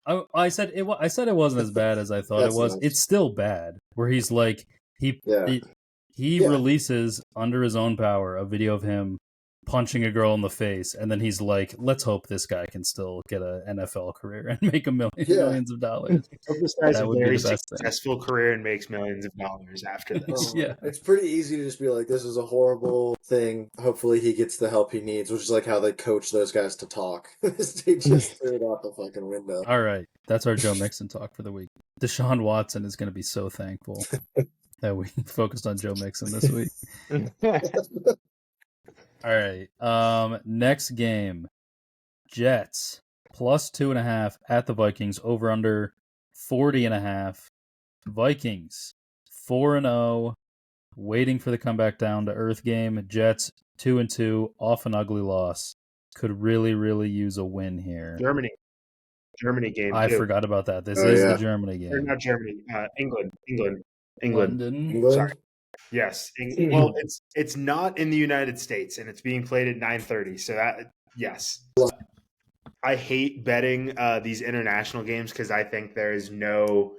I said it. I said it wasn't as bad as I thought That's it was. nice. It's still bad. Where he's like he Yeah. releases under his own power a video of him punching a girl in the face, and then he's like, "Let's hope this guy can still get an NFL career and make millions of dollars." hope this guy's That a would be very the best thing. successful career and makes millions of dollars after this. Yeah. It's pretty easy to just be like, this is a horrible thing. Hopefully he gets the help he needs, which is like how they coach those guys to talk. They just threw it out the fucking window. All right. That's our Joe Mixon talk for the week. Deshaun Watson is going to be so thankful that we focused on Joe Mixon this week. All right. Next game. Jets plus 2.5 at the Vikings, over under 40.5. Vikings 4-0, waiting for the comeback down to earth game. Jets 2-2, off an ugly loss. Could really, really use a win here. Germany game. I too. forgot about that. This is the Germany game. Or not Germany. England. London. Sorry. Yes. Well, it's not in the United States, and it's being played at 9:30. So that yes. I hate betting these international games because I think there is no.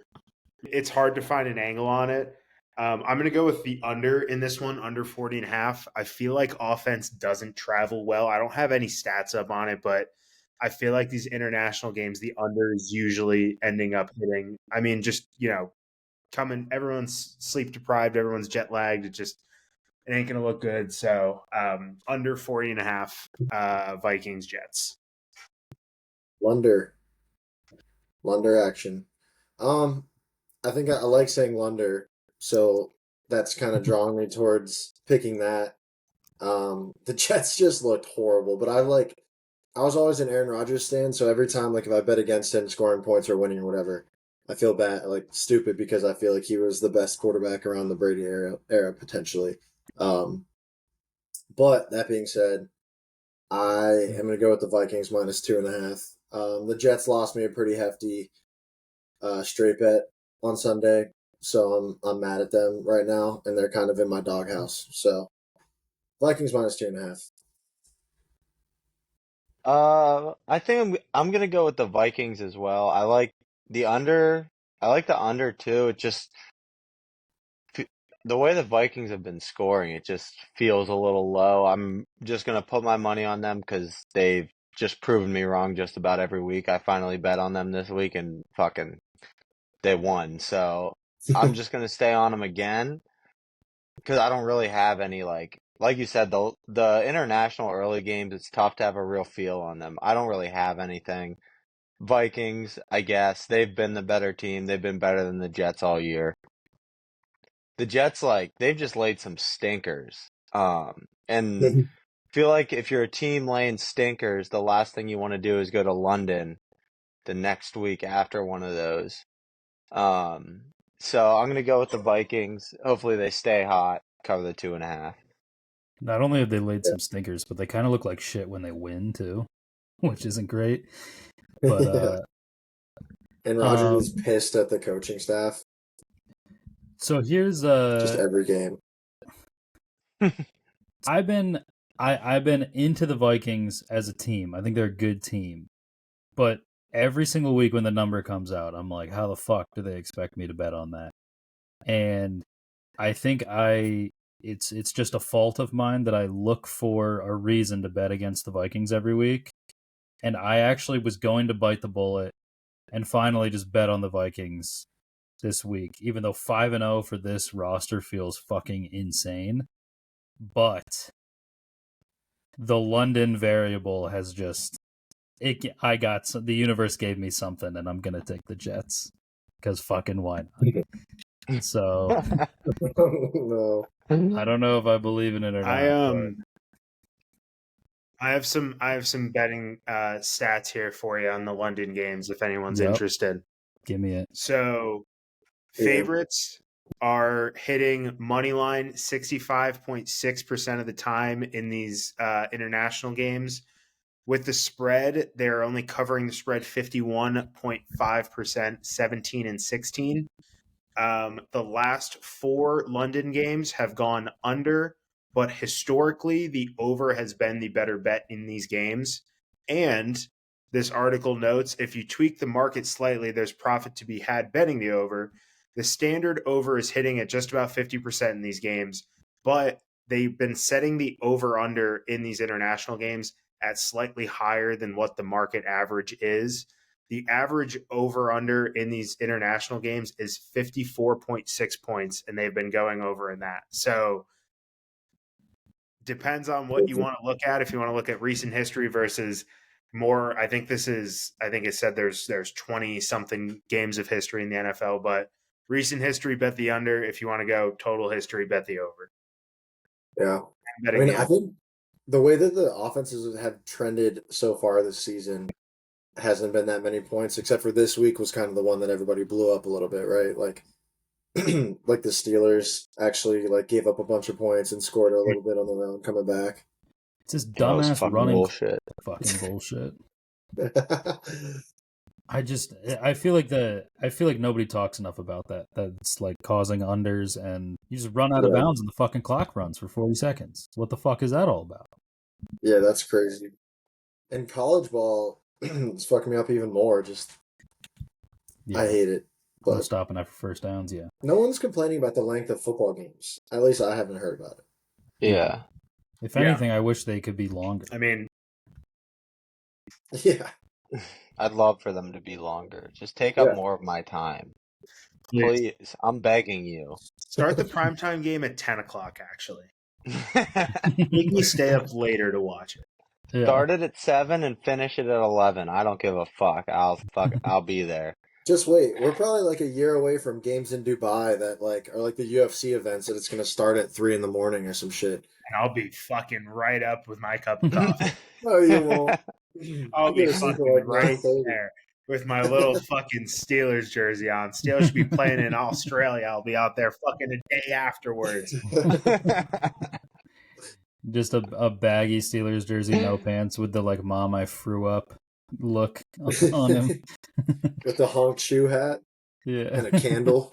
It's hard to find an angle on it. I'm going to go with the under in this one, under 40.5. I feel like offense doesn't travel well. I don't have any stats up on it, but I feel like these international games, the under is usually ending up hitting. I mean, just, coming, everyone's sleep deprived, everyone's jet lagged. It ain't going to look good. So under 40.5, Vikings, Jets. Lunder action. I think I like saying Lunder, so that's kind of drawing me towards picking that. The Jets just looked horrible, but I was always an Aaron Rodgers stan, so every time, like, if I bet against him scoring points or winning or whatever, I feel bad, like stupid, because I feel like he was the best quarterback around the Brady era potentially. But that being said, I am going to go with the Vikings minus 2.5. The Jets lost me a pretty hefty straight bet on Sunday, so I'm mad at them right now, and they're kind of in my doghouse. So Vikings minus 2.5. I think I'm gonna go with the Vikings as well. I like the under. I like the under too. It just the way the Vikings have been scoring, it just feels a little low. I'm just gonna put my money on them because they've just proven me wrong just about every week. I finally bet on them this week and fucking they won. So I'm just gonna stay on them again because I don't really have any like you said, the international early games, it's tough to have a real feel on them. I don't really have anything. Vikings, I guess, they've been the better team. They've been better than the Jets all year. The Jets, they've just laid some stinkers. And feel like if you're a team laying stinkers, the last thing you want to do is go to London the next week after one of those. So I'm gonna go with the Vikings. Hopefully they stay hot, cover the 2.5. Not only have they laid some stinkers, but they kind of look like shit when they win too, which isn't great. But and Rodgers is pissed at the coaching staff. So here's just every game. I've been into the Vikings as a team. I think they're a good team. But every single week when the number comes out, I'm like, how the fuck do they expect me to bet on that? And I think it's just a fault of mine that I look for a reason to bet against the Vikings every week. And I actually was going to bite the bullet and finally just bet on the Vikings this week, even though 5-0 for this roster feels fucking insane. But the London variable has just the universe gave me something, and I'm gonna take the Jets because fucking why not? So no. I don't know if I believe in it or not. I have some betting stats here for you on the London games if anyone's interested. Give me it. So favorites are hitting money line 65.6% of the time in these international games. With the spread, they're only covering the spread 51.5%, 17 and 16. The last 4 London games have gone under, but historically, the over has been the better bet in these games. And this article notes if you tweak the market slightly, there's profit to be had betting the over. The standard over is hitting at just about 50% in these games, but they've been setting the over under in these international games at slightly higher than what the market average is. The average over under in these international games is 54.6 points, and they've been going over in that. So depends on what you want to look at. If you want to look at recent history versus more, I think it said there's 20 something games of history in the NFL, but recent history, bet the under. If you want to go total history, bet the over. Yeah. I think the way that the offenses have trended so far this season hasn't been that many points, except for this week was kind of the one that everybody blew up a little bit, right? Like like the Steelers actually gave up a bunch of points and scored a little bit on their own coming back. It's just dumbass running bullshit. Fucking bullshit. I feel like nobody talks enough about that. That's causing unders, and you just run out of bounds and the fucking clock runs for 40 seconds. What the fuck is that all about? Yeah, that's crazy. And college ball it's fucking me up even more. I hate it. But stopping after first downs, yeah. No one's complaining about the length of football games. At least I haven't heard about it. Yeah. If anything, I wish they could be longer. I mean, yeah. I'd love for them to be longer. Just take up more of my time. Please. I'm begging you. Start the primetime game at 10 o'clock, actually. Make me stay up later to watch it. Yeah. Start it at 7 and finish it at 11. I don't give a fuck. I'll be there. Just wait. We're probably a year away from games in Dubai that are the UFC events that it's going to start at 3 a.m. or some shit. And I'll be fucking right up with my cup of coffee. No, you won't. I'll be fucking right there. with my little fucking Steelers jersey on. Steelers should be playing in Australia. I'll be out there fucking a day afterwards. Just a baggy Steelers jersey, no pants, with the like "Mom, I threw up" look on him. With the honk shoe hat Yeah, and a candle.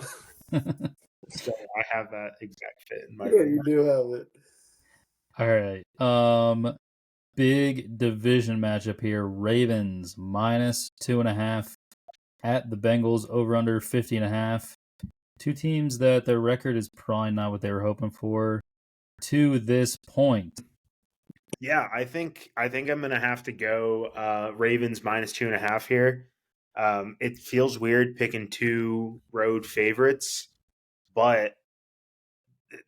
So I have that exact fit in my Yeah, you do have it. All right. Big division matchup here. Ravens -2.5 at the Bengals, over under 50.5. Two teams that their record is probably not what they were hoping for to this point. Yeah, I think I'm gonna have to go Ravens -2.5 here. It feels weird picking two road favorites, but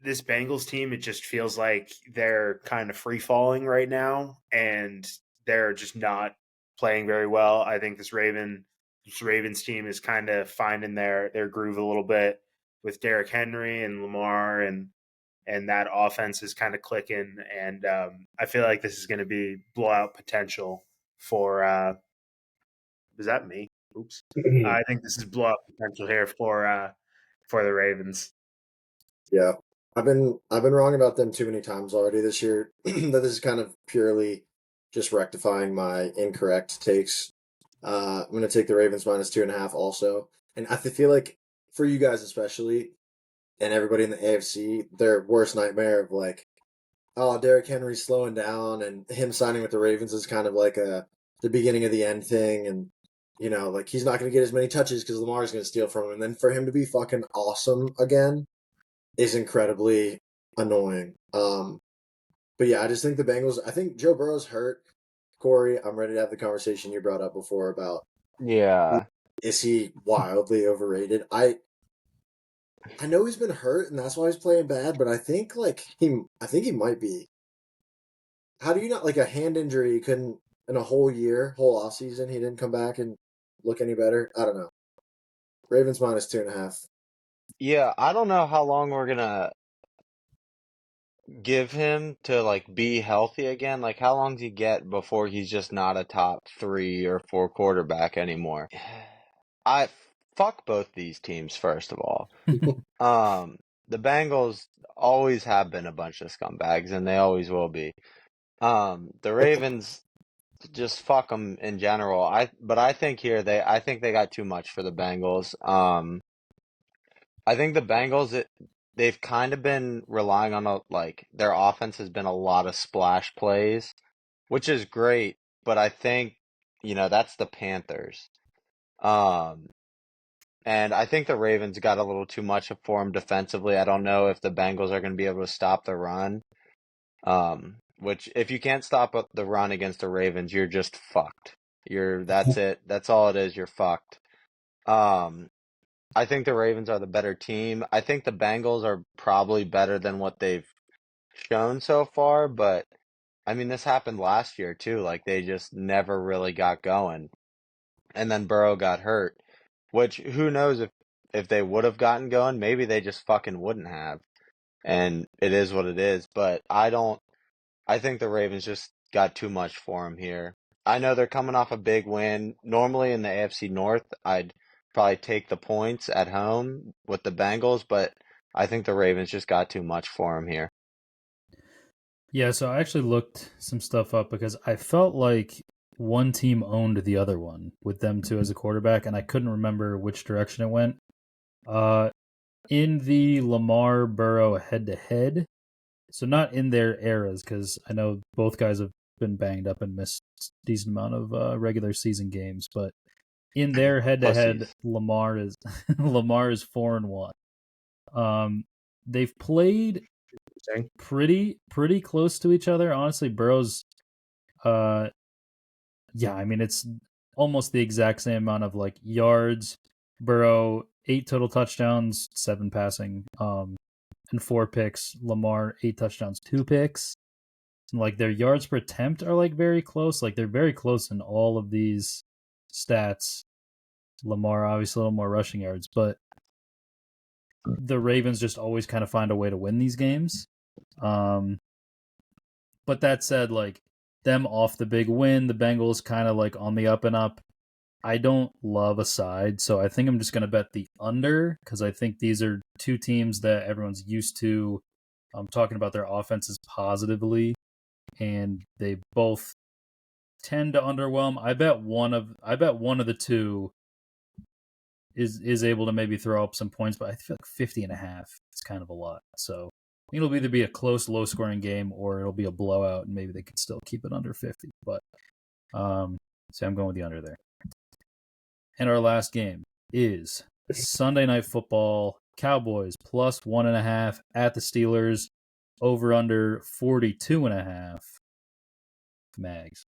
this Bengals team, it just feels like they're kind of free falling right now, and they're just not playing very well. I think this Ravens team is kind of finding their groove a little bit with Derrick Henry and Lamar, and that offense is kind of clicking. And I feel like this is going to be blowout potential for. Was that me? Oops. I think this is blowout potential here for the Ravens. Yeah. I've been wrong about them too many times already this year. That this is kind of purely just rectifying my incorrect takes. I'm going to take the Ravens -2.5 also. And I feel like for you guys especially, and everybody in the AFC, their worst nightmare of like, oh, Derrick Henry's slowing down, and him signing with the Ravens is kind of like the beginning of the end thing. And, like he's not going to get as many touches because Lamar's going to steal from him. And then for him to be fucking awesome again is incredibly annoying. But yeah, I just think the Bengals, I think Joe Burrow's hurt. Corey, I'm ready to have the conversation you brought up before about is he wildly overrated? I know he's been hurt and that's why he's playing bad, but I think he might be. How do you not, like, a hand injury, he couldn't in a whole year, whole off season, he didn't come back and look any better? I don't know. Ravens -2.5. Yeah, I don't know how long we're gonna give him to like be healthy again. Like, how long does he get before he's just not a top 3 or 4 quarterback anymore? I fuck both these teams, first of all. The Bengals always have been a bunch of scumbags, and they always will be. The Ravens, just fuck them in general. But I think I think they got too much for the Bengals. I think the Bengals, they've kind of been relying on their offense has been a lot of splash plays, which is great, but I think, that's the Panthers. Um, and I think the Ravens got a little too much for them defensively. I don't know if the Bengals are going to be able to stop the run. Which if you can't stop the run against the Ravens, you're just fucked. That's it. That's all it is. You're fucked. I think the Ravens are the better team. I think the Bengals are probably better than what they've shown so far, but I mean, this happened last year too. Like, they just never really got going. And then Burrow got hurt, which who knows if they would have gotten going, maybe they just fucking wouldn't have. And it is what it is, but I think the Ravens just got too much for him here. I know they're coming off a big win. Normally in the AFC North, I'd probably take the points at home with the Bengals, but I think the Ravens just got too much for him here. Yeah, so I actually looked some stuff up because I felt like one team owned the other one with them two as a quarterback, and I couldn't remember which direction it went. In the Lamar Burrow head-to-head, so not in their eras, because I know both guys have been banged up and missed a decent amount of regular season games, but in their head-to-head, Pussies. Lamar is 4-1. They've played pretty close to each other. Honestly, Burrow's, I mean, it's almost the exact same amount of like yards. Burrow 8 total touchdowns, 7 passing, and 4 picks. Lamar 8 touchdowns, 2 picks. And like their yards per attempt are like very close. Like they're very close in all of these stats. Lamar obviously a little more rushing yards, but the Ravens just always kind of find a way to win these games. But that said, like them off the big win, the Bengals kind of like on the up and up. I don't love a side, so I think I'm just going to bet the under because I think these are two teams that everyone's used to talking about their offenses positively, and they both tend to underwhelm. I bet one of the two is able to maybe throw up some points, but I feel like 50.5 is kind of a lot. So I think it'll either be a close, low-scoring game or it'll be a blowout, and maybe they can still keep it under 50. But so I'm going with the under there. And our last game is Sunday Night Football. Cowboys plus 1.5 at the Steelers. Over under 42.5. Mags.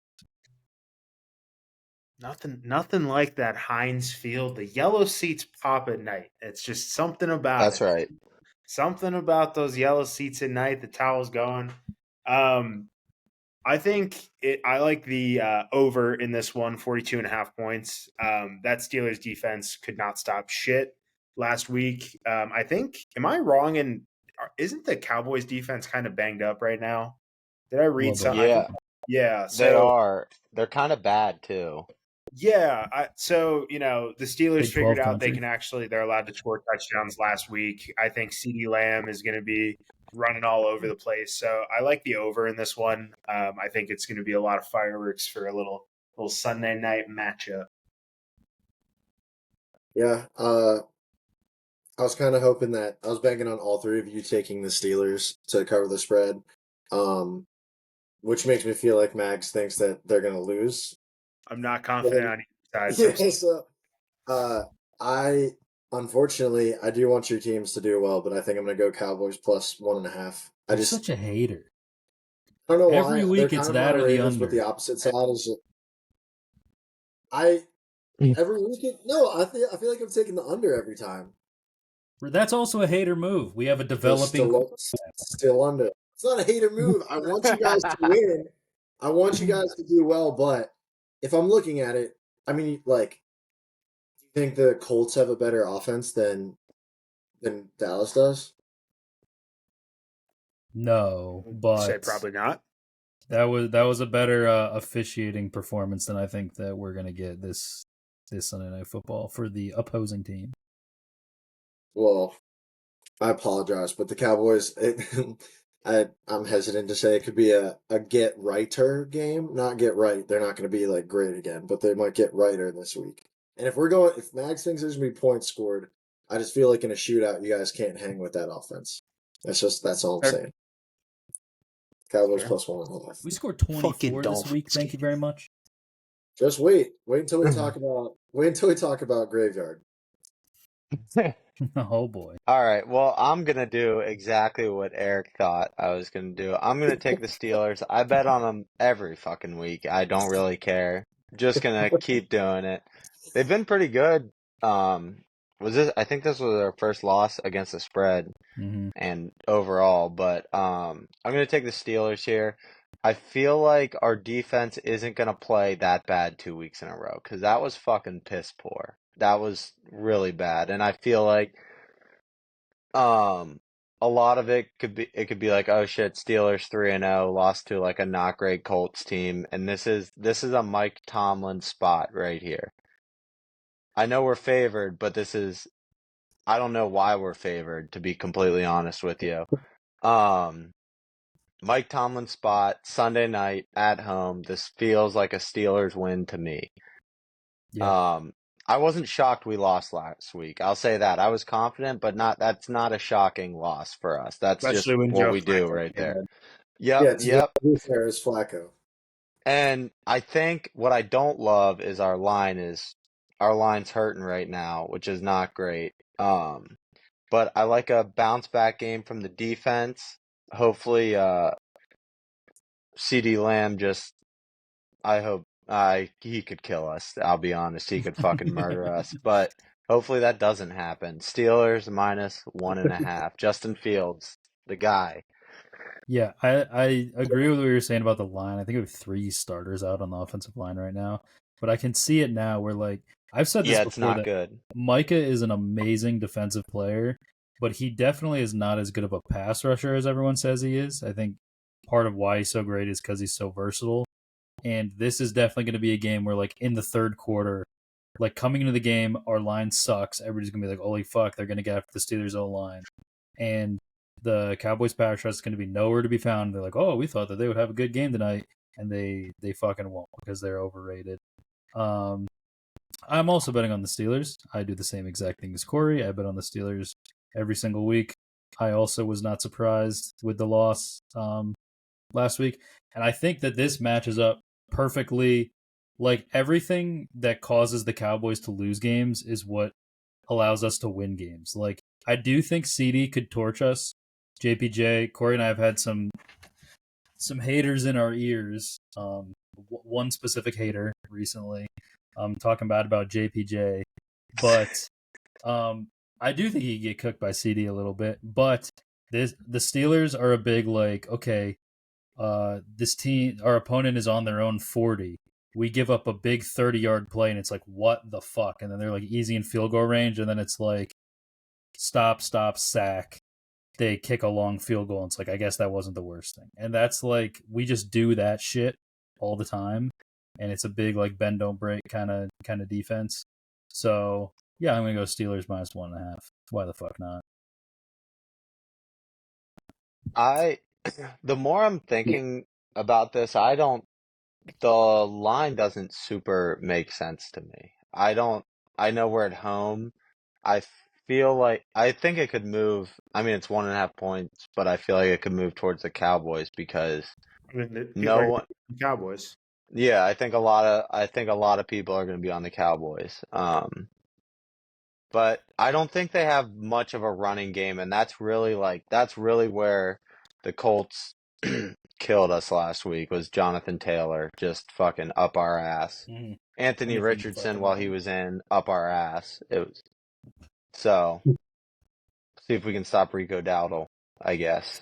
Nothing like that Heinz Field. The yellow seats pop at night. It's just something about That's it. right. Something about those yellow seats at night. The towel's going. I think I like the over in this one, 42.5 points. That Steelers defense could not stop shit last week. I think, am I wrong? And isn't the Cowboys defense kind of banged up right now? Did I read something? Yeah, Yeah. they are. They're kind of bad too. Yeah. The Steelers Big 12 figured out country. they're allowed to score touchdowns last week. I think CeeDee Lamb is going to be running all over the place. So I like the over in this one. I think it's going to be a lot of fireworks for a little Sunday night matchup. Yeah, I was kind of hoping that I was banking on all three of you taking the Steelers to cover the spread, which makes me feel like Mags thinks that they're going to lose. I'm not confident on either side. Yeah, so I unfortunately I do want your teams to do well, but I think I'm going to go Cowboys plus 1.5. You're such a hater. I don't know why. Every week They're it's kind of that my or the Ravens, under. but the opposite side is every week. I feel like I'm taking the under every time. That's also a hater move. We have a developing still under. It's not a hater move. I want you guys to win. I want you guys to do well, but if I'm looking at it, I mean, like, do you think the Colts have a better offense than Dallas does? No, but Say probably not. That was a better officiating performance than I think that we're gonna get this Sunday Night Football for the opposing team. Well, I apologize, but the Cowboys. I'm hesitant to say it could be a get righter game. Not get right. They're not going to be like great again, but they might get righter this week. And if Mags thinks there's going to be points scored, I just feel like in a shootout, you guys can't hang with that offense. That's all I'm saying. Cowboys plus 1.5. We scored 24 this week. Thank you very much. Just wait until we talk about Graveyard. Oh boy. All right. Well, I'm going to do exactly what Eric thought I was going to do. I'm going to take the Steelers. I bet on them every fucking week. I don't really care. Just going to keep doing it. They've been pretty good. I think this was their first loss against the spread and overall, but I'm going to take the Steelers here. I feel like our defense isn't going to play that bad 2 weeks in a row because that was fucking piss poor. That was really bad, and I feel like a lot of it could be like, oh shit, Steelers 3-0 lost to like a not great Colts team, and this is a Mike Tomlin spot right here. I know we're favored, but I don't know why we're favored, to be completely honest with you. Mike Tomlin spot, Sunday night at home. This feels like a Steelers win to me. Yeah. I wasn't shocked we lost last week. I'll say that. I was confident, but that's not a shocking loss for us. That's Especially just what we do right there. Yep. Fair is Flacco. And I think what I don't love is our line's hurting right now, which is not great. But I like a bounce back game from the defense. Hopefully, CeeDee Lamb I hope he could kill us. I'll be honest, he could fucking murder us. But hopefully that doesn't happen. Steelers minus 1.5. Justin Fields, the guy. Yeah, I agree with what you're saying about the line. I think we have 3 starters out on the offensive line right now. But I can see it now where, like, I've said this before, it's not that good. Micah is an amazing defensive player, but he definitely is not as good of a pass rusher as everyone says he is. I think part of why he's so great is because he's so versatile. And this is definitely going to be a game where, like, in the third quarter, like coming into the game, our line sucks. Everybody's gonna be like, "Holy fuck, they're gonna get after the Steelers O line," and the Cowboys pass rush is gonna be nowhere to be found. They're like, "Oh, we thought that they would have a good game tonight," and they fucking won't because they're overrated. I'm also betting on the Steelers. I do the same exact thing as Corey. I bet on the Steelers every single week. I also was not surprised with the loss last week, and I think that this matches up perfectly. Like everything that causes the Cowboys to lose games is what allows us to win games. Like I do think CD could torch us. JPJ, Corey and I have had some haters in our ears. One specific hater recently, talking bad about JPJ, but I do think he could get cooked by CD a little bit. But the Steelers are a big like, okay, this team, our opponent is on their own 40. We give up a big 30-yard play, and it's like, what the fuck? And then they're like easy in field goal range, and then it's like, stop, sack. They kick a long field goal, and it's like, I guess that wasn't the worst thing. And that's like, we just do that shit all the time, and it's a big like bend don't break kind of defense. So yeah, I'm gonna go Steelers minus 1.5. Why the fuck not? The more I'm thinking about this, the line doesn't super make sense to me. I know we're at home. I think it could move. I mean, it's 1.5 points, but I feel like it could move towards the Cowboys because no one. Cowboys. Yeah, I think a lot of people are going to be on the Cowboys. But I don't think they have much of a running game, and that's really where the Colts killed us last week was Jonathan Taylor just fucking up our ass. Mm-hmm. Anthony Richardson while he was in up our ass. It was so see if we can stop Rico Dowdle, I guess.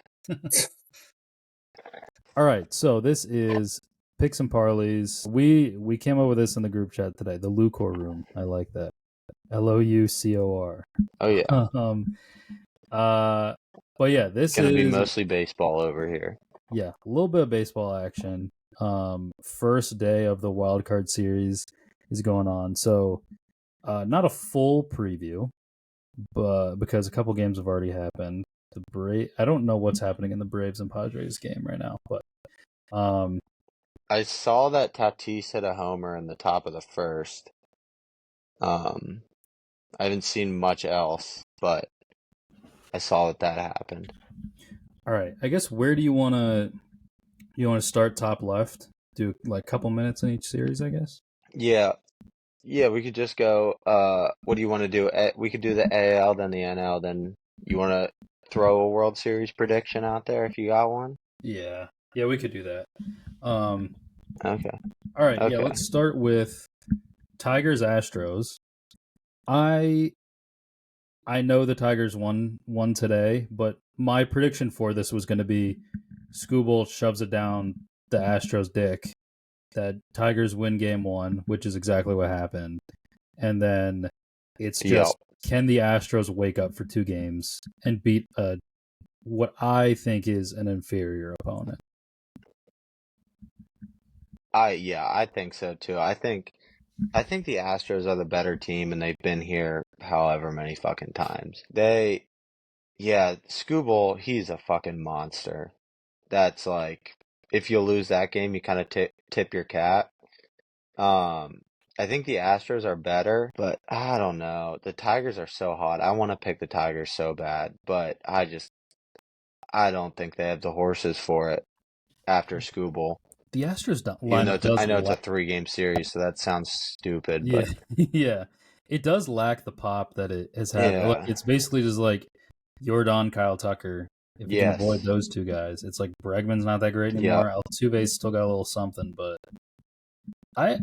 All right, so this is picks and parlays. We came up with this in the group chat today. The LouCor room. I like that. LOUCOR. Oh yeah. But yeah, this is gonna be mostly baseball over here. Yeah, a little bit of baseball action. First day of the wild card series is going on, so not a full preview, but because a couple games have already happened. I don't know what's happening in the Braves and Padres game right now, but I saw that Tatis hit a homer in the top of the first. I haven't seen much else, but I saw that happened. All right, I guess where do you want to start? Top left? Do like a couple minutes in each series, I guess. Yeah, we could just go. What do you want to do? We could do the AL, then the NL, then you want to throw a World Series prediction out there if you got one. Yeah, we could do that. Okay. All right. Okay. Yeah, let's start with Tigers Astros. I know the Tigers won today, but my prediction for this was going to be Skubal shoves it down the Astros' dick. That Tigers win game 1, which is exactly what happened. And then it's just, can the Astros wake up for 2 games and beat what I think is an inferior opponent? I think so too. I think the Astros are the better team, and they've been here however many fucking times. Skubal, he's a fucking monster. That's like, if you lose that game, you kind of tip your cap. I think the Astros are better, but I don't know. The Tigers are so hot. I want to pick the Tigers so bad, but I don't think they have the horses for it after Skubal. The Astros I know it's a 3-game series, so that sounds stupid. Yeah, but yeah, it does lack the pop that it has had. Yeah. Like, it's basically just like Jordan, Kyle Tucker. If you can avoid those 2 guys, it's like Bregman's not that great anymore. Altuve's still got a little something, but I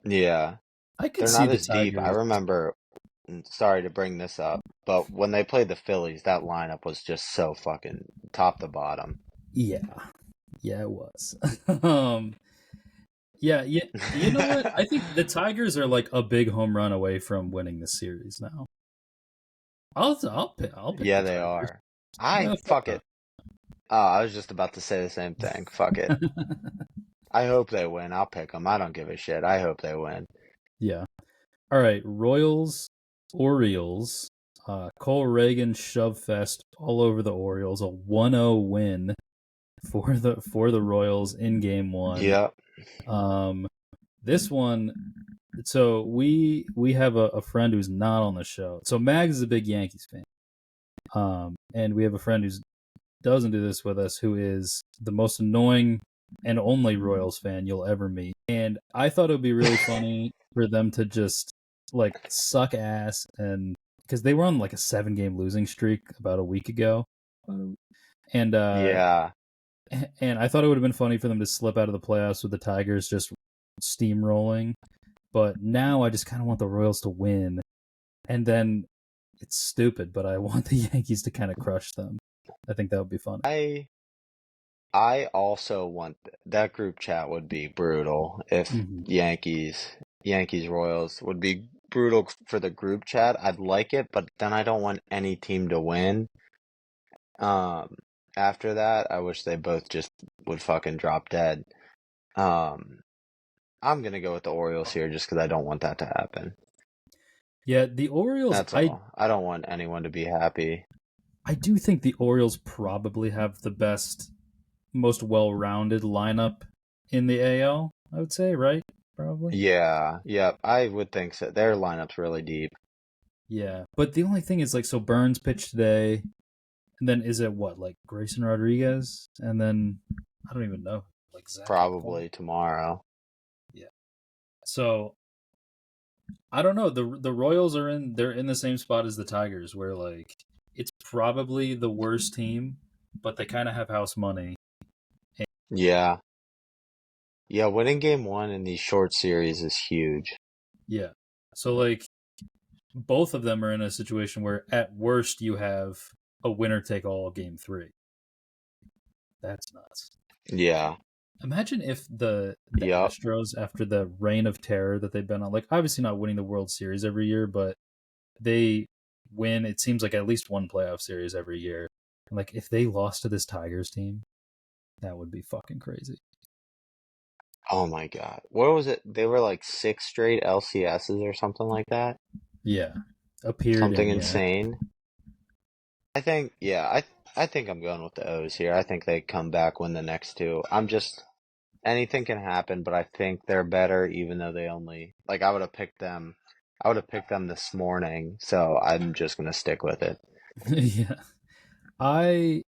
could they're see not as deep. I remember. Sorry to bring this up, but when they played the Phillies, that lineup was just so fucking top to bottom. Yeah, it was. Yeah. You know what? I think the Tigers are like a big home run away from winning the series now. I'll pick. Yeah, they are. Fuck it. Oh, I was just about to say the same thing. Fuck it. I hope they win. I'll pick them. I don't give a shit. I hope they win. Yeah. All right, Royals, Orioles. Cole Reagan shove fest all over the Orioles. A 1-0 win for the Royals in Game 1. Yep. This one. So we have a friend who's not on the show. So Mags is a big Yankees fan. And we have a friend who doesn't do this with us, who is the most annoying and only Royals fan you'll ever meet. And I thought it would be really funny for them to just like suck ass, and because they were on like a 7-game losing streak about a week ago. And Yeah. And I thought it would have been funny for them to slip out of the playoffs with the Tigers just steamrolling. But now I just kind of want the Royals to win. And then it's stupid, but I want the Yankees to kind of crush them. I think that would be fun. I also want that group chat would be brutal if Yankees Royals would be brutal for the group chat. I'd like it, but then I don't want any team to win. After that, I wish they both just would fucking drop dead. I'm gonna go with the Orioles here just because I don't want that to happen. Yeah, the Orioles. That's all. I don't want anyone to be happy. I do think the Orioles probably have the best, most well-rounded lineup in the AL, I would say, right? Probably. Yeah, I would think so. Their lineup's really deep. Yeah, but the only thing is, like, so Burns pitched today, and then is it what, like Grayson Rodriguez, and then I don't even know, like Zach probably tomorrow. Yeah. So I don't know. The Royals they're in the same spot as the Tigers, where like it's probably the worst team, but they kind of have house money. Yeah. Yeah, winning Game 1 in these short series is huge. Yeah. So, like, both of them are in a situation where, at worst, you have a winner-take-all Game 3. That's nuts. Yeah. Imagine if the Astros, after the reign of terror that they've been on, like, obviously not winning the World Series every year, but they win, it seems like, at least one playoff series every year. And, like, if they lost to this Tigers team, that would be fucking crazy. Oh my god. What was it? They were like 6 straight LCSs or something like that? Yeah. Appeared something insane. I think I think I'm going with the O's here. I think they come back, win the next 2. Anything can happen, but I think they're better even though they only I would have picked them this morning, so I'm just going to stick with it. Yeah. I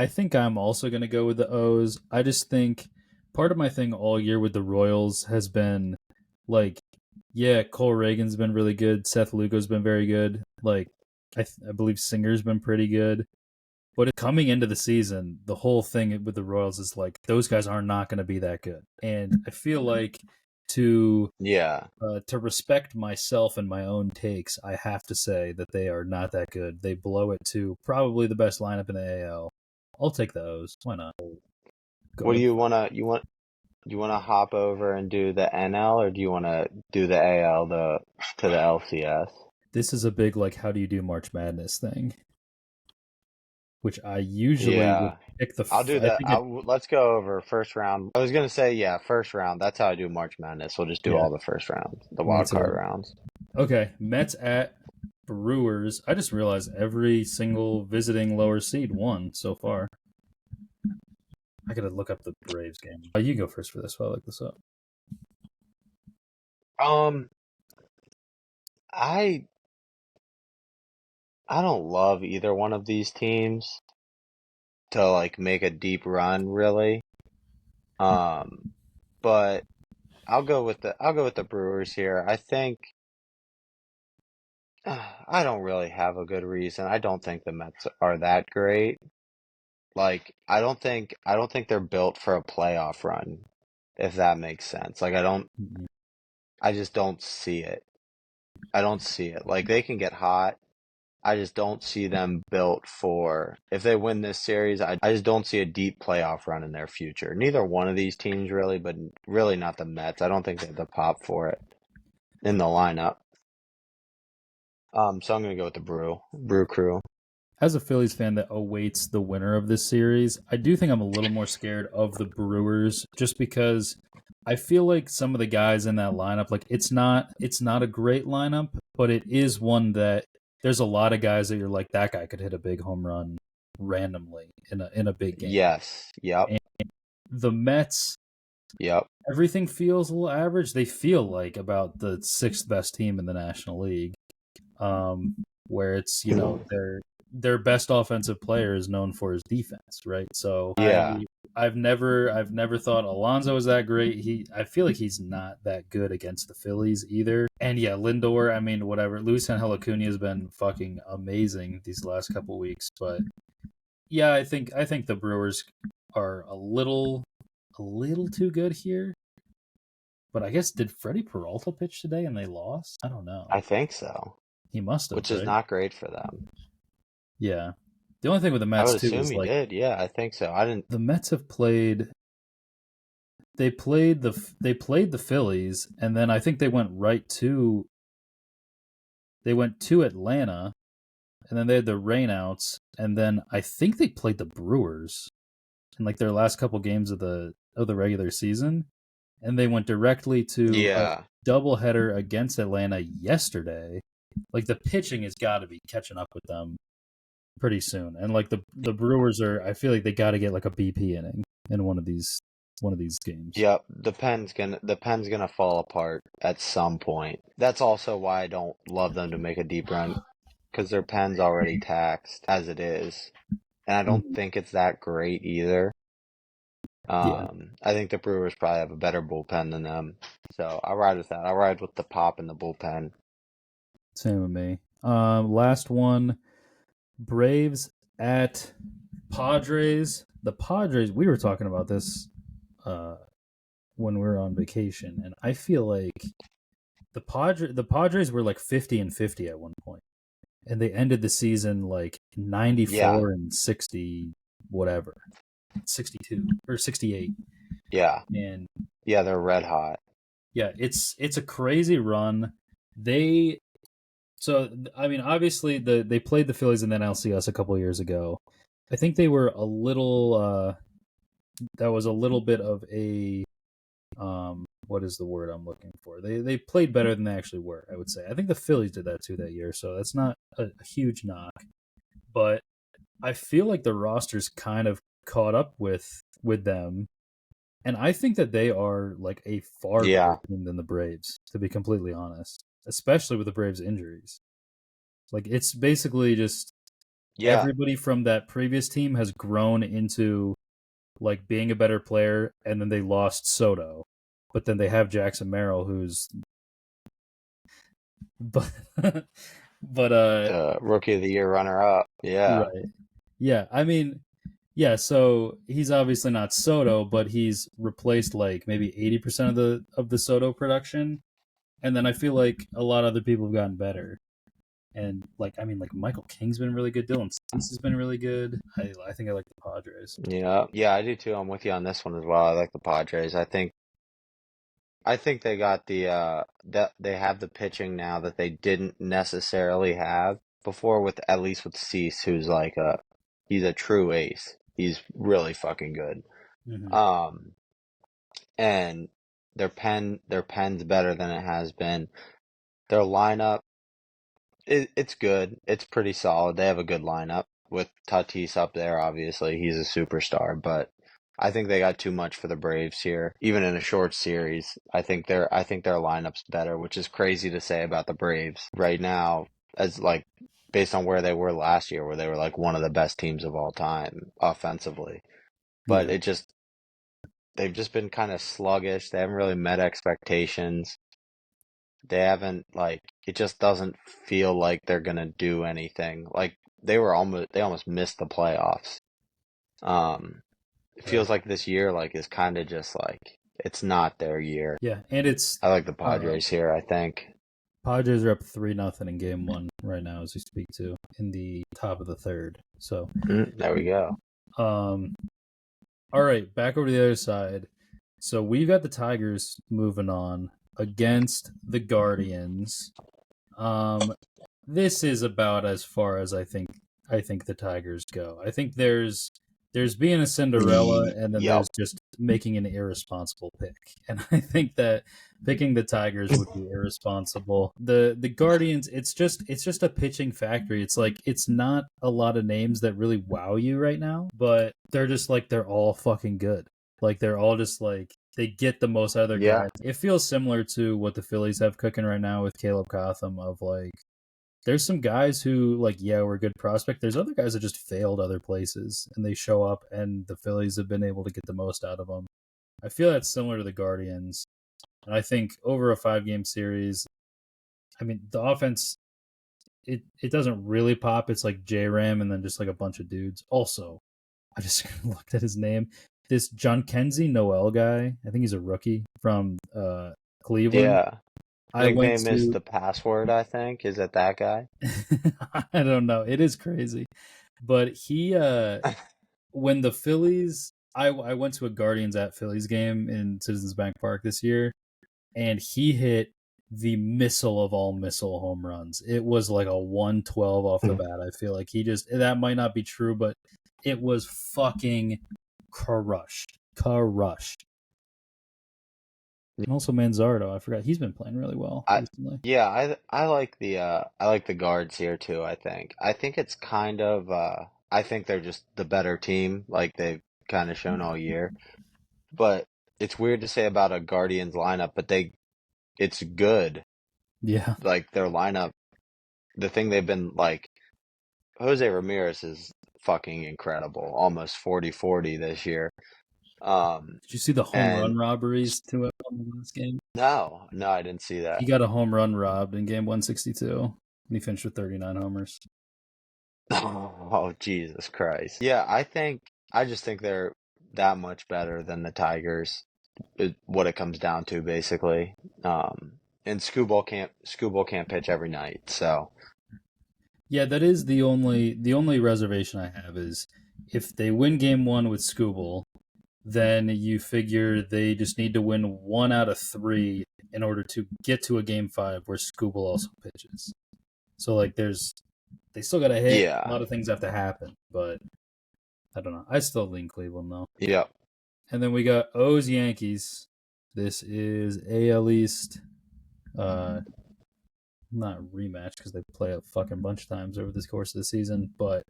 think I'm also going to go with the O's. I just think part of my thing all year with the Royals has been, like, yeah, Cole Reagan's been really good. Seth Lugo's been very good. Like, I believe Singer's been pretty good. But coming into the season, the whole thing with the Royals is, like, those guys are not going to be that good. And I feel like to respect myself and my own takes, I have to say that they are not that good. They blow it to probably the best lineup in the AL. I'll take the O's. Why not? What do you want to hop over and do the NL, or do you want to do the AL to the LCS? This is a big, like, how do you do March Madness thing, which I usually would pick the... I'll do that. Let's go over first round. I was going to say, first round. That's how I do March Madness. We'll just do all the first rounds, the wild card rounds. Okay, Mets at Brewers. I just realized every single visiting lower seed won so far. I gotta look up the Braves game. You go first for this while I look this up. I don't love either one of these teams to make a deep run, really. But I'll go with the Brewers here. I think I don't really have a good reason. I don't think the Mets are that great. I don't think they're built for a playoff run, if that makes sense. I just don't see it. I don't see it. They can get hot. I just don't see them built for, if they win this series, I just don't see a deep playoff run in their future. Neither one of these teams really, but really not the Mets. I don't think they have the pop for it in the lineup. So I'm going to go with the Brew Crew. As a Phillies fan that awaits the winner of this series, I do think I'm a little more scared of the Brewers, just because I feel like some of the guys in that lineup, like it's not a great lineup, but it is one that there's a lot of guys that you're like, that guy could hit a big home run randomly in a big game. Yes. Yep. And the Mets, Yep. everything feels a little average. They feel like about the 6th best team in the National League, where it's, you know, their best offensive player is known for his defense, right? So Yeah. I've never thought Alonso was that great. I feel like he's not that good against the Phillies either. And yeah, Lindor, I mean, whatever. Luis Angel Acuna has been fucking amazing these last couple weeks, but yeah, I think the Brewers are a little too good here. But I guess, did Freddie Peralta pitch today and they lost? I don't know. I think so. He must have, which is right? not great for them. Yeah. The only thing with the I Mets would too assume is he like did. Yeah, I think so. I didn't. the Mets have played. They played the Phillies, and then I think they went to Atlanta, and then they had the rainouts, and then I think they played the Brewers in like their last couple games of the regular season, and they went directly to a doubleheader against Atlanta yesterday. Like the pitching has got to be catching up with them pretty soon, and like the Brewers are, I feel like they got to get like a BP inning in one of these games. Yep, the pen's gonna fall apart at some point. That's also why I don't love them to make a deep run, because their pen's already taxed as it is, and I don't think it's that great either. I think the Brewers probably have a better bullpen than them, so I'll ride with that. I'll ride with the pop in the bullpen. Same with me. Last one, Braves at Padres. The Padres, we were talking about this when we were on vacation, and I feel like the Padres were like 50-50 at one point, and they ended the season like 94 and 60 whatever, 62 or 68. Yeah, and yeah, they're red hot. Yeah, it's a crazy run. So I mean, obviously they played the Phillies in the NLCS a couple of years ago. I think they were a little. That was a little bit of a. What is the word I'm looking for? They played better than they actually were, I would say. I think the Phillies did that too that year, so that's not a huge knock. But I feel like the roster's kind of caught up with them, and I think that they are like a far better team than the Braves, to be completely honest, especially with the Braves' injuries. Like it's basically just everybody from that previous team has grown into like being a better player, and then they lost Soto. But then they have Jackson Merrill, who's but Rookie of the Year runner-up. Yeah. Right. Yeah, I mean, yeah, so he's obviously not Soto, but he's replaced like maybe 80% of the Soto production. And then I feel like a lot of other people have gotten better. And like, I mean, like Michael King's been really good. Dylan Cease has been really good. I think I like the Padres. Yeah, I do too. I'm with you on this one as well. I like the Padres. I think they got that they have the pitching now that they didn't necessarily have before, with at least with Cease, who's like he's a true ace. He's really fucking good. Mm-hmm. And their pen's better than it has been. Their lineup, it's good. It's pretty solid. They have a good lineup with Tatis up there. Obviously, he's a superstar, but I think they got too much for the Braves here, even in a short series. I think their lineup's better, which is crazy to say about the Braves right now, as like based on where they were last year, where they were like one of the best teams of all time offensively. But they've just been kind of sluggish. They haven't really met expectations. They haven't, like, it just doesn't feel like they're gonna do anything. Like they almost missed the playoffs. It feels like this year is kind of just like it's not their year. Yeah, and I like the Padres here. I think Padres are up 3-0 in Game 1 right now as we speak to, in the top of the third. So there we go. All right, back over to the other side. So we've got the Tigers moving on against the Guardians. This is about as far as I think the Tigers go. I think there's there's being a Cinderella, and then Yep. there's just making an irresponsible pick. And I think that picking the Tigers would be irresponsible. The Guardians, it's just a pitching factory. It's like it's not a lot of names that really wow you right now, but they're just like they're all fucking good. Like they're all just like they get the most out of their guys. It feels similar to what the Phillies have cooking right now with Caleb Cotham of like there's some guys who like we're a good prospect. There's other guys that just failed other places and they show up and the Phillies have been able to get the most out of them. I feel that's similar to the Guardians. And I think over a 5-game series, I mean the offense it doesn't really pop. It's like J-Ram and then just like a bunch of dudes. Also, I just looked at his name. This John Kenzie Noel guy, I think he's a rookie from Cleveland. Yeah. Nickname is the password, I think. Is it that guy? I don't know. It is crazy. But he, when the Phillies, I went to a Guardians at Phillies game in Citizens Bank Park this year, and he hit the missile of all missile home runs. It was like a 112 off the bat. I feel like that might not be true, but it was fucking crushed. And also Manzardo, I forgot he's been playing really well recently. Yeah, I like the guards here too. I think it's kind of I think they're just the better team, like they've kind of shown all year. But it's weird to say about a Guardians lineup, but it's good. Yeah, like their lineup, the thing they've been like, Jose Ramirez is fucking incredible, almost 40-40 this year. Did you see the home run robberies to it on the last game? No, I didn't see that. He got a home run robbed in game 162, and he finished with 39 homers. Oh, Jesus Christ. Yeah, I just think they're that much better than the Tigers, what it comes down to, basically. And Scooble can't pitch every night, so. Yeah, that is the only reservation I have is if they win game 1 with Scooble, then you figure they just need to win 1 out of 3 in order to get to a game 5 where Scooble also pitches. So like they still got to hit. Yeah. A lot of things have to happen, but I don't know. I still lean Cleveland though. Yep. And then we got O's Yankees. This is AL East. Not rematch because they play a fucking bunch of times over this course of the season, but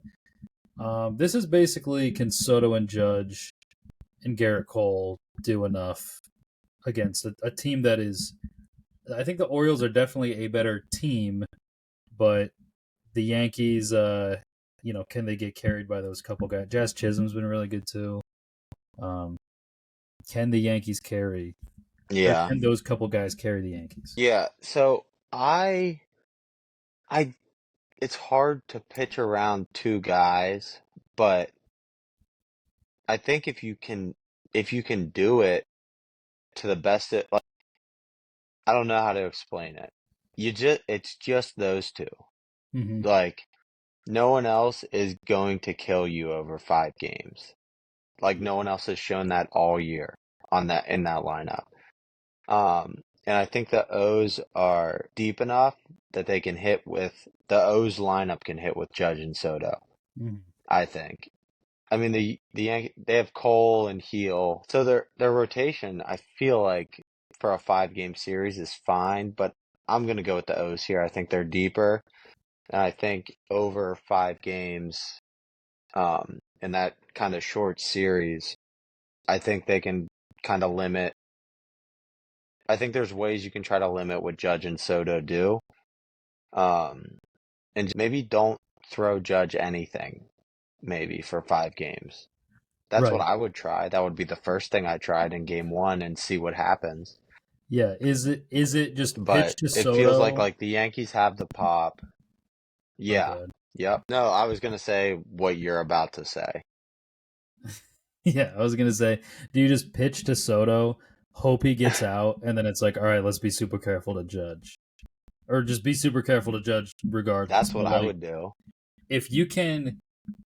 this is basically can Soto and Judge and Garrett Cole do enough against a team that is. I think the Orioles are definitely a better team, but the Yankees, can they get carried by those couple guys? Jazz Chisholm's been really good too. Can the Yankees carry? Yeah. Can those couple guys carry the Yankees? Yeah. So it's hard to pitch around 2 guys, but I think if you can do it to the best, like, I don't know how to explain it. It's just those 2. Mm-hmm. Like, no one else is going to kill you over 5 games. Like, no one else has shown that all year in that lineup. And I think the O's are deep enough that they can hit with the O's lineup can hit with Judge and Soto. Mm-hmm. I think. I mean, the Yankees, they have Cole and Heel, so their rotation, I feel like for a 5-game series is fine. But I'm gonna go with the O's here. I think they're deeper, and I think over 5 games, in that kind of short series, I think they can kind of limit. I think there's ways you can try to limit what Judge and Soto do, and maybe don't throw Judge anything, maybe for 5 games. That's Right. what I would try. That would be the first thing I tried in game 1 and see what happens. Yeah, is it just But pitch to it Soto? feels like the Yankees have the pop. Yeah. Okay. Yep. No, I was gonna say what you're about to say. Yeah, I was gonna say, do you just pitch to Soto, hope he gets out, and then it's like, all right, let's be super careful to Judge, or just be super careful to Judge regardless. That's what I would do. If you can,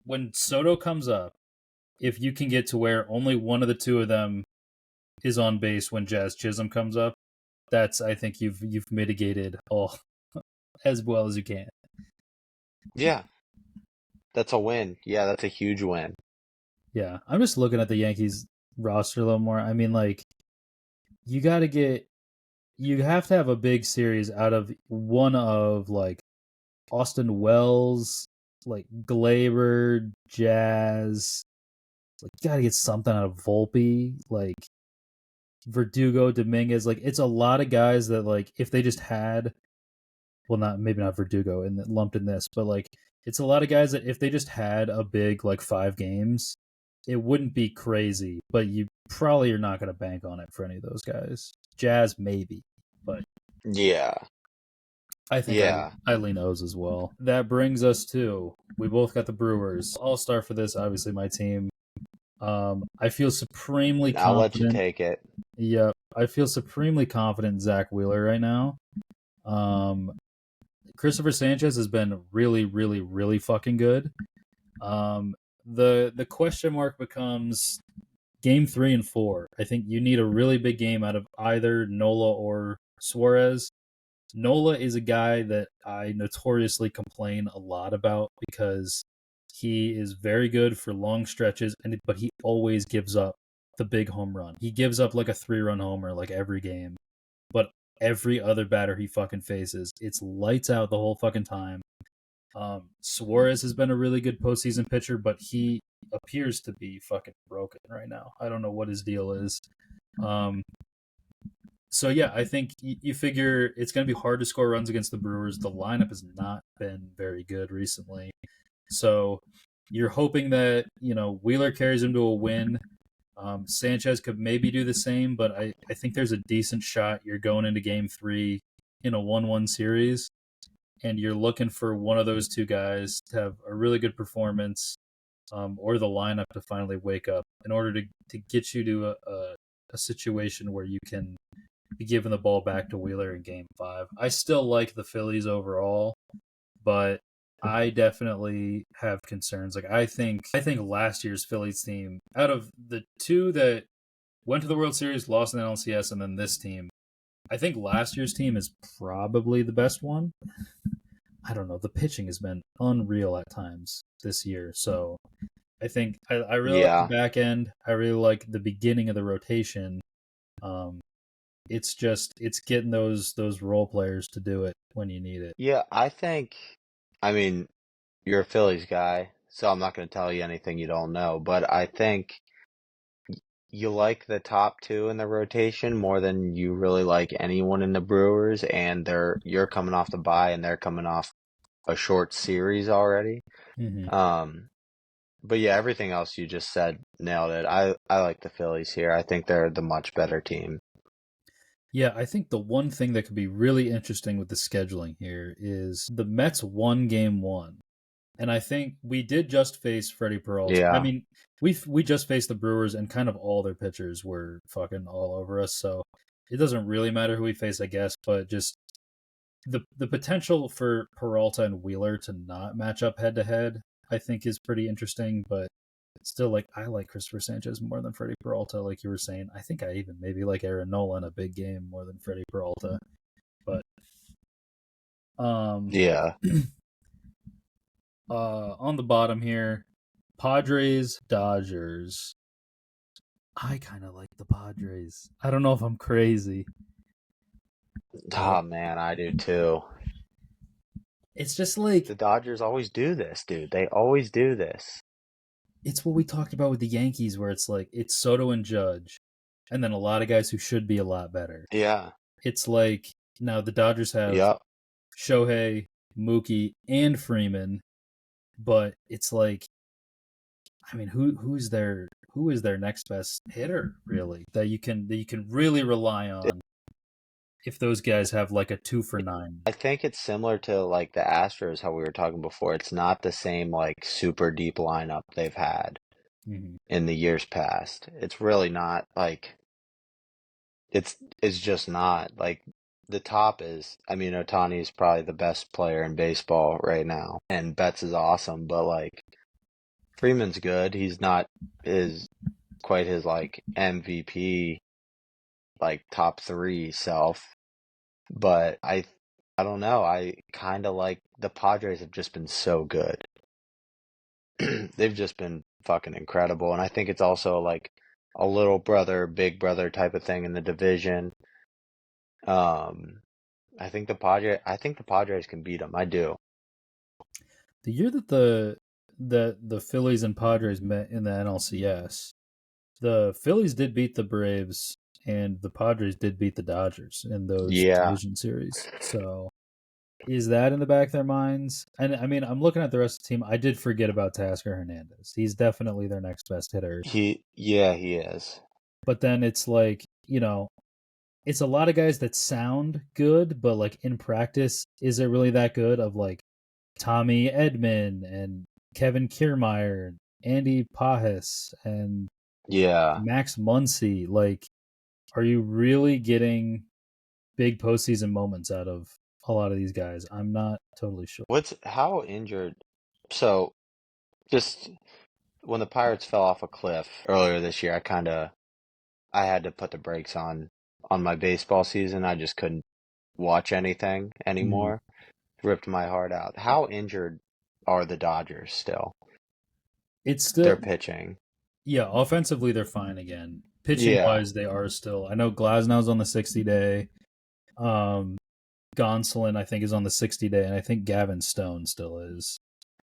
when Soto comes up, if you can get to where only one of the 2 of them is on base when Jazz Chisholm comes up, I think you've mitigated all as well as you can. Yeah. That's a win. Yeah, that's a huge win. Yeah, I'm just looking at the Yankees roster a little more. I mean, like, you have to have a big series out of one of, like, Austin Wells, like, Glaber, Jazz. Like, you got to get something out of Volpe, like, Verdugo, Dominguez. Like, it's a lot of guys that, like, if they just had, well, maybe not Verdugo and lumped in this, but, like, it's a lot of guys that if they just had a big, like, 5 games, it wouldn't be crazy, but you probably are not going to bank on it for any of those guys. Jazz, maybe, but Yeah. I think I lean O's as well. That brings us to, we both got the Brewers. I'll start for this, obviously, my team. I feel supremely confident. I'll let you take it. Yep. I feel supremely confident in Zach Wheeler right now. Christopher Sanchez has been really, really, really fucking good. The question mark becomes game 3 and 4. I think you need a really big game out of either Nola or Suarez. Nola is a guy that I notoriously complain a lot about because he is very good for long stretches, but he always gives up the big home run. He gives up like a 3-run homer like every game. But every other batter he fucking faces, it's lights out the whole fucking time. Suarez has been a really good postseason pitcher, but he appears to be fucking broken right now. I don't know what his deal is. So yeah, I think you figure it's going to be hard to score runs against the Brewers. The lineup has not been very good recently. So you're hoping that, Wheeler carries him to a win. Sanchez could maybe do the same, but I think there's a decent shot you're going into game 3 in a 1-1 series, and you're looking for one of those two guys to have a really good performance, or the lineup to finally wake up in order to get you to a situation where you can be giving the ball back to Wheeler in game 5. I still like the Phillies overall, but I definitely have concerns. Like, I think last year's Phillies team, out of the two that went to the World Series, lost in the NLCS, and then this team, I think last year's team is probably the best one. I don't know. The pitching has been unreal at times this year. So I think I really like the back end. I really like the beginning of the rotation. It's getting those role players to do it when you need it. Yeah, I mean, you're a Phillies guy, so I'm not going to tell you anything you don't know, but I think you like the top 2 in the rotation more than you really like anyone in the Brewers, and you're coming off the bye and they're coming off a short series already. Mm-hmm. But yeah, everything else you just said nailed it. I like the Phillies here. I think they're the much better team. Yeah, I think the one thing that could be really interesting with the scheduling here is the Mets won game 1. And I think we did just face Freddie Peralta. Yeah. I mean, we just faced the Brewers, and kind of all their pitchers were fucking all over us. So it doesn't really matter who we face, I guess. But just the potential for Peralta and Wheeler to not match up head to head, I think, is pretty interesting. But still, like, I like Christopher Sanchez more than Freddie Peralta, like you were saying. I think I even maybe like Aaron Nola in a big game more than Freddie Peralta. But yeah. On the bottom here, Padres, Dodgers. I kind of like the Padres. I don't know if I'm crazy. Oh, man, I do too. It's just like... The Dodgers always do this, dude. They always do this. It's what we talked about with the Yankees, where it's like, it's Soto and Judge, and then a lot of guys who should be a lot better. Yeah. It's like, now the Dodgers have Shohei, Mookie, and Freeman, but it's like, I mean, who is their next best hitter, really, that you can really rely on if those guys have like a 2 for 9? I think it's similar to like the Astros, how we were talking before. It's not the same like super deep lineup they've had in the years past. It's really not like it's just not like the top is. I mean, Ohtani is probably the best player in baseball right now, and Betts is awesome, but like Freeman's good. He's not quite his like MVP like top 3 self, but I don't know. I kind of like the Padres have just been so good. They've just been fucking incredible. And I think it's also like a little brother, big brother type of thing in the division. I think the Padres can beat them. I do. The year that the Phillies and Padres met in the NLCS, the Phillies did beat the Braves and the Padres did beat the Dodgers in those division series. So is that in the back of their minds? And I mean, I'm looking at the rest of the team. I did forget about Tasker Hernandez. He's definitely their next best hitter. He is. But then it's like, it's a lot of guys that sound good, but like in practice, is it really that good? Of like Tommy Edman and Kevin Kiermaier, Andy Pajes, and Max Muncy. Like, are you really getting big postseason moments out of a lot of these guys? I'm not totally sure. How injured? So, just when the Pirates fell off a cliff earlier this year, I had to put the brakes on my baseball season. I just couldn't watch anything anymore. Ripped my heart out. How injured are the Dodgers still? It's still their pitching. Yeah, offensively they're fine again. Pitching wise, they are still. I know Glasnow's on the 60-day. Gonsolin, I think, is on the 60-day, and I think Gavin Stone still is.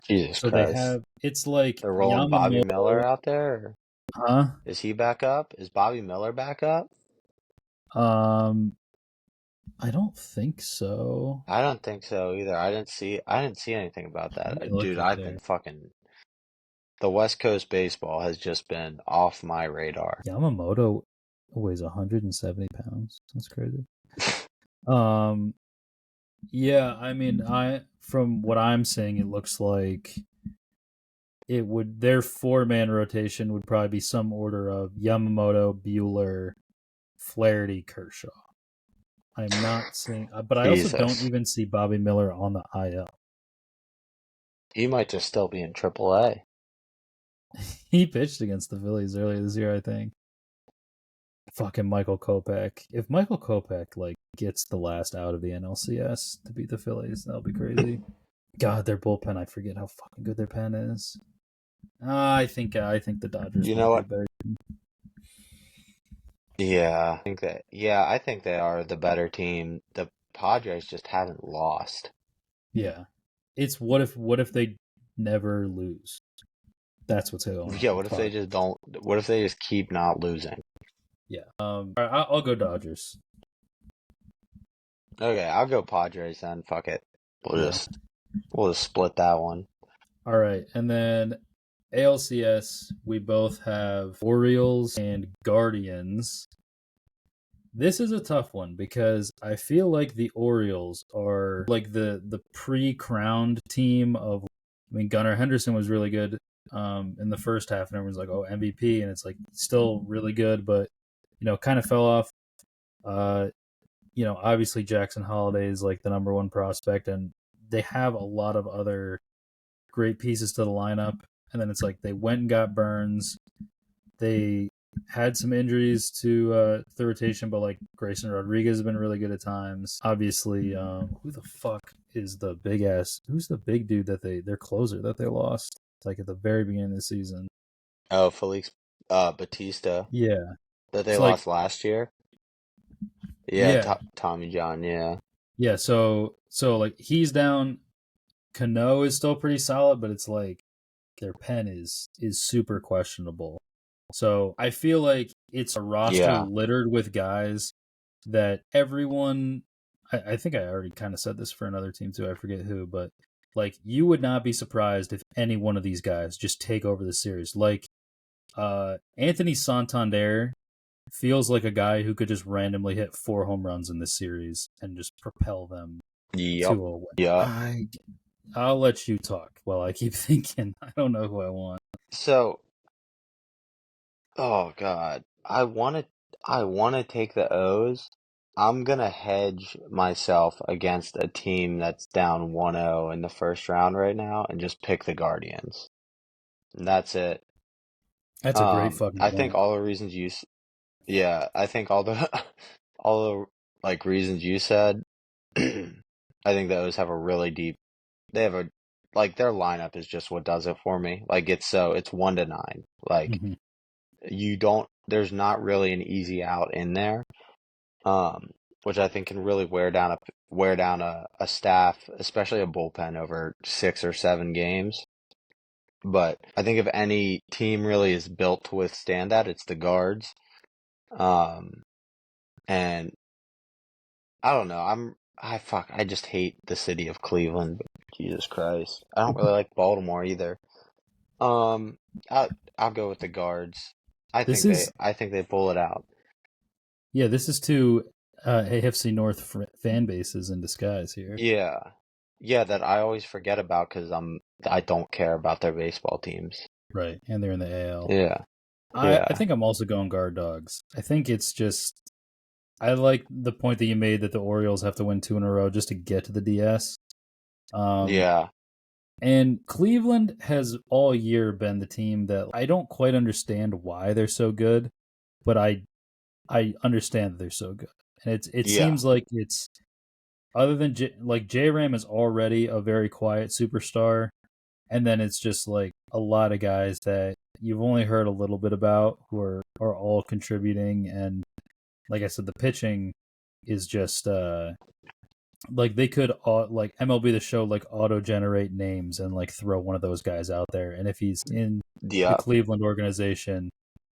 Jesus so Christ. They have. It's like they're rolling Bobby Miller out there. Huh? Is he back up? Is Bobby Miller back up? I don't think so. I don't think so either. I didn't see anything about that. Dude, I've been fucking. The West Coast baseball has just been off my radar. Yamamoto weighs 170 pounds. That's crazy. Yeah, I mean, from what I'm seeing, it looks like their 4-man rotation would probably be some order of Yamamoto, Buehler, Flaherty, Kershaw. I'm not seeing, but I also don't even see Bobby Miller on the IL. He might just still be in AAA. He pitched against the Phillies earlier this year, I think. Fucking Michael Kopech. If Michael Kopech gets the last out of the NLCS to beat the Phillies, that'll be crazy. God, their bullpen, I forget how fucking good their pen is. I think the Dodgers. You know what? Yeah, I think they are the better team. The Padres just haven't lost. Yeah, it's what if they never lose? That's what's going on. Yeah, what if they just don't? What if they just keep not losing? Yeah. All right, I'll go Dodgers. Okay, I'll go Padres then. Fuck it. We'll just split that one. All right, and then ALCS, we both have Orioles and Guardians. This is a tough one because I feel like the Orioles are like the pre-crowned team of. I mean, Gunnar Henderson was really good in the first half, and everyone's like, "Oh, MVP," and it's like still really good, but kind of fell off. Obviously Jackson Holliday is like the number one prospect, and they have a lot of other great pieces to the lineup. And then it's like they went and got Burns. They had some injuries to the rotation, but like Grayson Rodriguez has been really good at times. Obviously, who the fuck is the big ass? Who's the big dude that their closer that they lost like at the very beginning of the season? Oh, Felix Batista. Yeah, that they lost last year. Yeah. Tommy John. Yeah. Yeah. So like he's down. Cano is still pretty solid, but it's like their pen is super questionable. So I feel like it's a roster littered with guys that everyone. I think I already kind of said this for another team too. I forget who, but like you would not be surprised if any one of these guys just take over the series. Like Anthony Santander feels like a guy who could just randomly hit 4 home runs in this series and just propel them to a win. Yeah. I'll let you talk while I keep thinking. I don't know who I want. So, oh God, I want to take the O's. I'm gonna hedge myself against a team that's down 1-0 in the first round right now and just pick the Guardians. And that's it. That's a great fucking I think all the reasons I think all the reasons you said. I think the O's have a really deep. They have a like their lineup is just what does it for me. Like it's 1-9. Like there's not really an easy out in there. Which I think can really wear down a staff, especially a bullpen over 6 or 7 games. But I think if any team really is built to withstand that, it's the guards. And I don't know. I just hate the city of Cleveland. Jesus Christ. I don't really like Baltimore either. Um, I'll go with the guards. I This think they pull it out. Yeah, this is two AFC North fan bases in disguise here. Yeah. Yeah, that I always forget about because I don't care about their baseball teams. Right, and they're in the AL. Yeah. I think I'm also going guard dogs. I think it's just I like the point that you made that the Orioles have to win 2 in a row just to get to the DS. Yeah. And Cleveland has all year been the team that I don't quite understand why they're so good, but I understand that they're so good. And it seems like it's other than J-Ram is already a very quiet superstar, and then it's just like a lot of guys that you've only heard a little bit about who are all contributing. And like I said, the pitching is just like they could like MLB The Show like auto generate names and like throw one of those guys out there, and if he's in the Cleveland organization,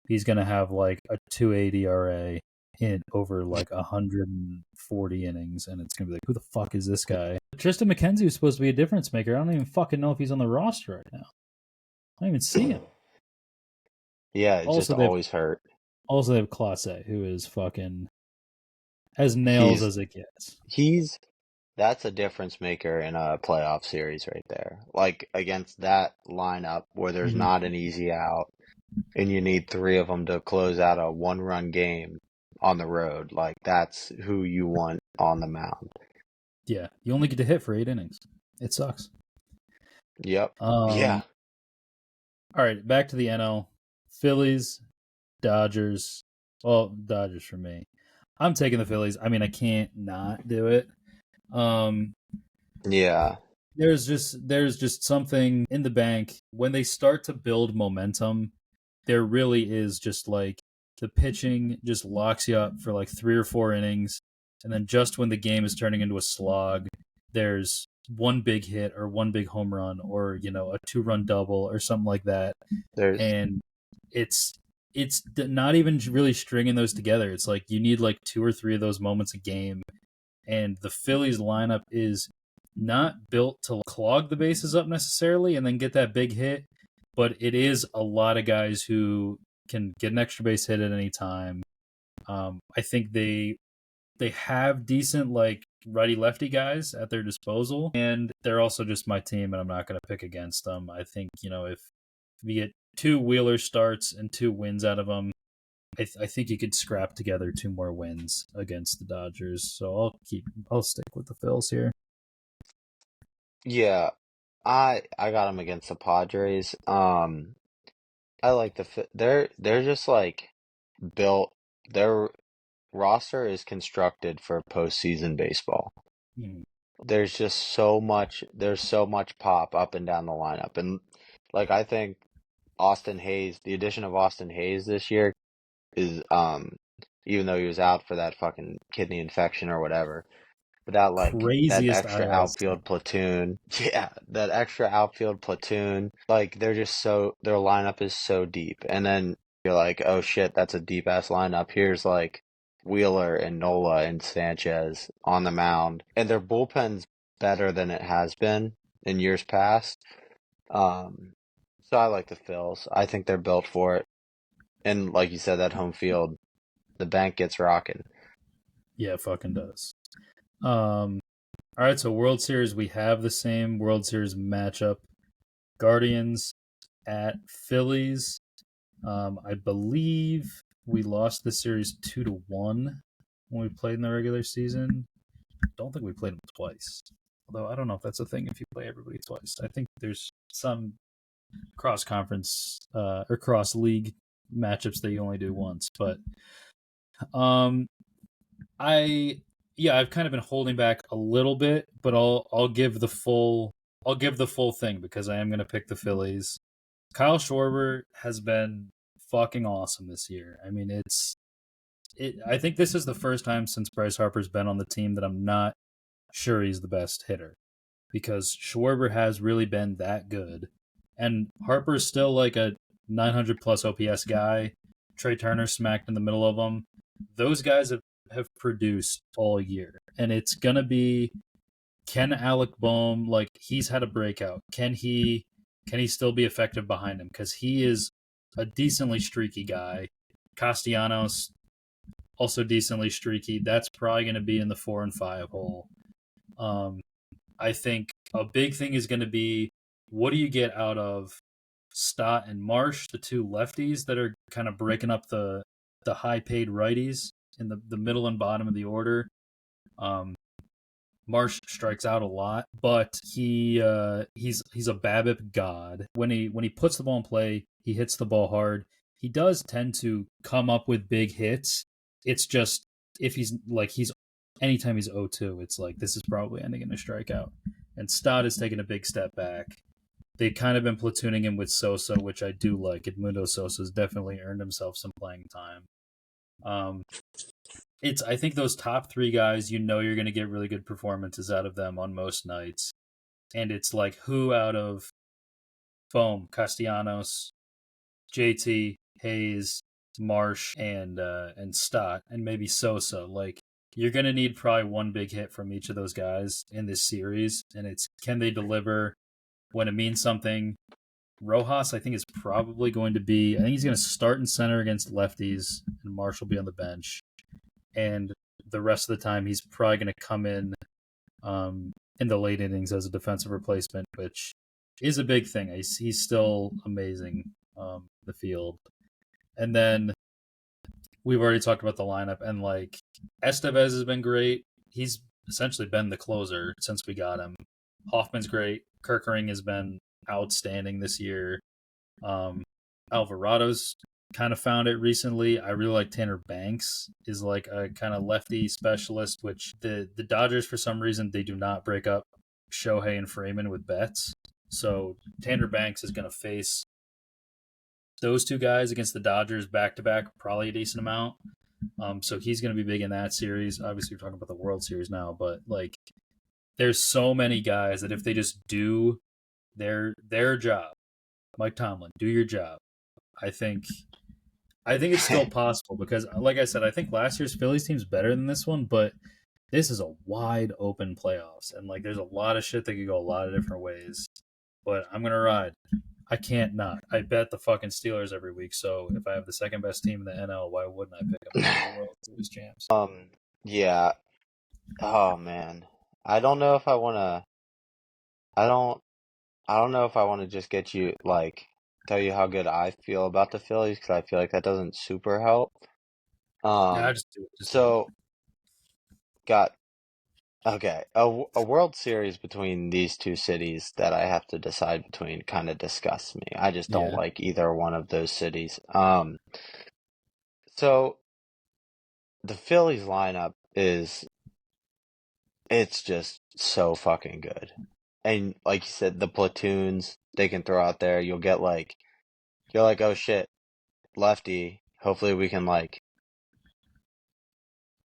he's gonna have like a 2.80 ERA in over like 140 innings, and it's gonna be like, who the fuck is this guy? Tristan McKenzie was supposed to be a difference maker. I don't even fucking know if he's on the roster right now. I don't even see him. Yeah, it's just always hurt. Also, they have Clase, who is fucking as nails as it gets. That's a difference maker in a playoff series right there. Like against that lineup where there's not an easy out and you need 3 of them to close out a 1-run game on the road. Like that's who you want on the mound. Yeah, you only get to hit for 8 innings. It sucks. Yep. Yeah. All right, back to the NL. Phillies, Dodgers. Well, Dodgers for me. I'm taking the Phillies. I mean, I can't not do it. Yeah. There's just something in the bank when they start to build momentum. There really is just like the pitching just locks you up for like 3 or 4 innings, and then just when the game is turning into a slog, there's one big hit or one big home run or a 2-run double or something like that. And it's not even really stringing those together. It's like you need like 2 or 3 of those moments a game. And the Phillies lineup is not built to clog the bases up necessarily and then get that big hit, but it is a lot of guys who can get an extra base hit at any time. I think they have decent like righty lefty guys at their disposal, and they're also just my team, and I'm not going to pick against them. I think if you get 2 Wheeler starts and 2 wins out of them, I think you could scrap together 2 more wins against the Dodgers. So I'll stick with the Phils here. Yeah, I got them against the Padres. I like they're just like built. Their roster is constructed for postseason baseball. There's just so much. There's so much pop up and down the lineup, and like I think the addition of Austin Hayes this year is even though he was out for that fucking kidney infection or whatever. Without like that extra outfield platoon. Yeah, that extra outfield platoon. Like their lineup is so deep. And then you're like, oh shit, that's a deep ass lineup. Here's like Wheeler and Nola and Sanchez on the mound. And their bullpen's better than it has been in years past. So I like the Phils. I think they're built for it. And like you said, that home field, the bank gets rocking. Yeah, it fucking does. All right, so World Series, we have the same World Series matchup. Guardians at Phillies. I believe we lost the series 2-1 when we played in the regular season. Don't think we played them twice. Although I don't know if that's a thing if you play everybody twice. I think there's some cross-conference or cross-league matchups that you only do once. But I've kind of been holding back a little bit, but I'll give the full I'll give the full thing because I am going to pick the Phillies. Kyle Schwarber has been fucking awesome this year. I mean, I think this is the first time since Bryce Harper's been on the team that I'm not sure he's the best hitter, because Schwarber has really been that good. And Harper's still like a 900 plus OPS guy. Trey Turner smacked in the middle of them. Those guys have produced all year. And it's going to be, can Alec Boehm, like, he's had a breakout. Can he still be effective behind him? Because he is a decently streaky guy. Castellanos, also decently streaky. That's probably going to be in the 4 and 5 hole. I think a big thing is going to be, what do you get out of Stott and Marsh, the two lefties that are kind of breaking up the high paid righties in the middle and bottom of the order. Marsh strikes out a lot, but he's a BABIP god. When he puts the ball in play, he hits the ball hard. He does tend to come up with big hits. It's just, if he's anytime he's 0-2, it's like, this is probably ending in a strikeout. And Stott has taken a big step back. They've kind of been platooning him with Sosa, which I do like. Edmundo Sosa's definitely earned himself some playing time. I think those top three guys, you're going to get really good performances out of them on most nights. And it's like, who out of Boehm, Castellanos, JT, Hayes, Marsh, and Stott, and maybe Sosa, like, you're going to need probably one big hit from each of those guys in this series. And it's, can they deliver when it means something? Rojas, I think, is probably going to be, I think he's going to start in center against lefties, and Marsh will be on the bench. And the rest of the time, he's probably going to come in the late innings as a defensive replacement, which is a big thing. He's still amazing, the field. And then we've already talked about the lineup, and like, Estevez has been great. He's essentially been the closer since we got him. Hoffman's great. Kerkering has been outstanding this year. Alvarado's kind of found it recently. I really like Tanner Banks, is like a kind of lefty specialist, which the Dodgers, for some reason, they do not break up Shohei and Freeman with bets. So Tanner Banks is going to face those two guys against the Dodgers back-to-back, probably a decent amount. So he's going to be big in that series. Obviously, we're talking about the World Series now, but like, there's so many guys that if they just do their job, Mike Tomlin, do your job. I think it's still possible, because, like I said, I think last year's Phillies team's better than this one, but this is a wide open playoffs, and like, there's a lot of shit that could go a lot of different ways. But I'm gonna ride. I can't not. I bet the fucking Steelers every week, so if I have the second best team in the NL, why wouldn't I pick them to the World Series champs? Yeah. Oh man, I don't know if I want to. I don't know if I want to just get you, like, tell you how good I feel about the Phillies, because I feel like that doesn't super help. Yeah, just do it. So got okay, a World Series between these two cities that I have to decide between kind of disgusts me. I just don't like either one of those cities. So the Phillies lineup it's just so fucking good. And like you said, the platoons they can throw out there, you're like, oh shit, lefty. Hopefully we can, like,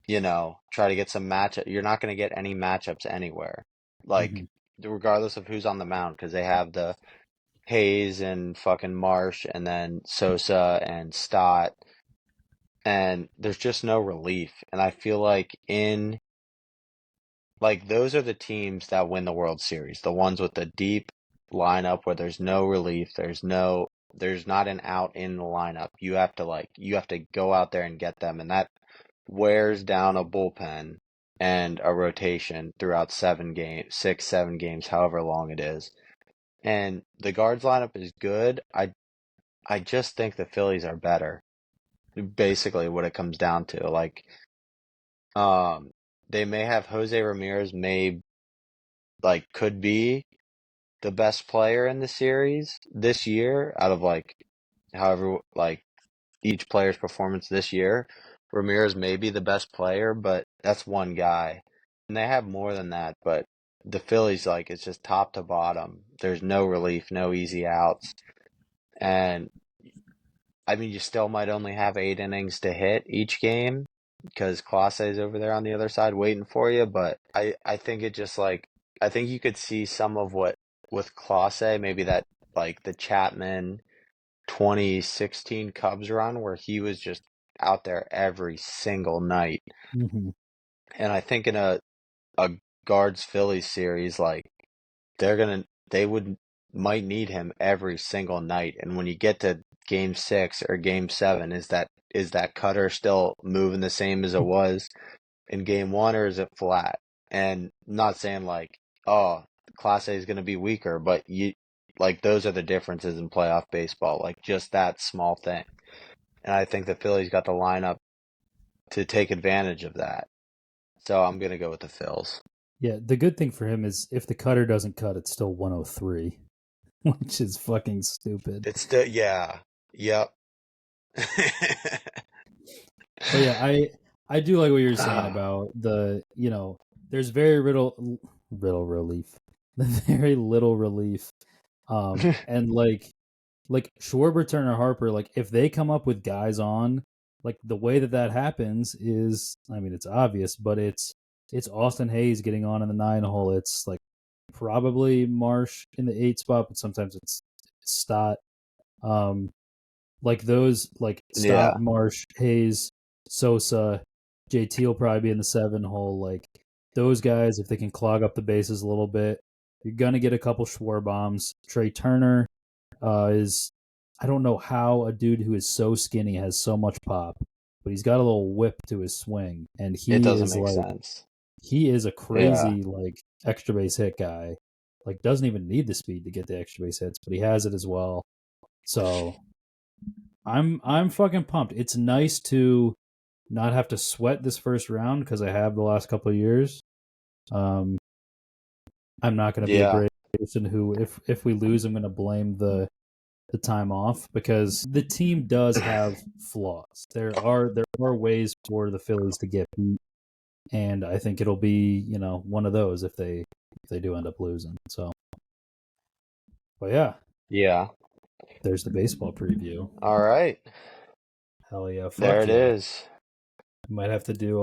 try to get some matchup. You're not going to get any matchups anywhere, like, regardless of who's on the mound, because they have the Hayes and fucking Marsh, and then Sosa and Stott, and there's just no relief. And I feel like those are the teams that win the World Series, the ones with the deep lineup where there's no relief, there's not an out in the lineup. You have to go out there and get them, and that wears down a bullpen and a rotation throughout 7 games, 6, 7 games, however long it is. And the Guards lineup is good. I just think the Phillies are better. Basically what it comes down to. Like, they may have Jose Ramirez could be the best player in the series this year out of, like, however, like, each player's performance this year. Ramirez may be the best player, but that's one guy. And they have more than that, but the Phillies, like, it's just top to bottom. There's no relief, no easy outs. And I mean, you still might only have 8 innings to hit each game because Clase's over there on the other side waiting for you. But I think it just like, I think you could see some of what with Clase, maybe that like the Chapman 2016 Cubs run where he was just out there every single night. Mm-hmm. And I think in a Guards Phillies series, like they might need him every single night. And when you get to game 6 or game 7, is that cutter still moving the same as it was in game 1, or is it flat? And not saying like, oh, Class A is going to be weaker, but like those are the differences in playoff baseball, like just that small thing. And I think the Phillies got the lineup to take advantage of that. So I'm going to go with the Phils. Yeah, the good thing for him is if the cutter doesn't cut, it's still 103, which is fucking stupid. It's still, yeah. Yep. But yeah, I do like what you're saying about the, there's very little relief. Very little relief. And like Schwarber, Turner, Harper, like if they come up with guys on, like the way that happens is, I mean, it's obvious, but it's Austin Hayes getting on in the 9 hole. It's like probably Marsh in the 8 spot, but sometimes it's Stott. Like those, like Stott, Yeah. Marsh, Hayes, Sosa, JT will probably be in the 7 hole. Like those guys, if they can clog up the bases a little bit, you're gonna get a couple Schwarber bombs. Trey Turner is, I don't know how a dude who is so skinny has so much pop, but he's got a little whip to his swing, and It he doesn't is make like, sense. he is a Yeah. crazy like extra base hit guy. Like doesn't even need the speed to get the extra base hits, but he has it as well. So I'm fucking pumped. It's nice to not have to sweat this first round because I have the last couple of years. I'm not going to be a Yeah. great person who, if we lose, I'm going to blame the time off, because the team does have flaws. There are ways for the Phillies to get beat, and I think it'll be, one of those if they do end up losing. So, but yeah, Yeah. there's the baseball preview. All right. Hell yeah, fuck There it yeah. is. Might have to do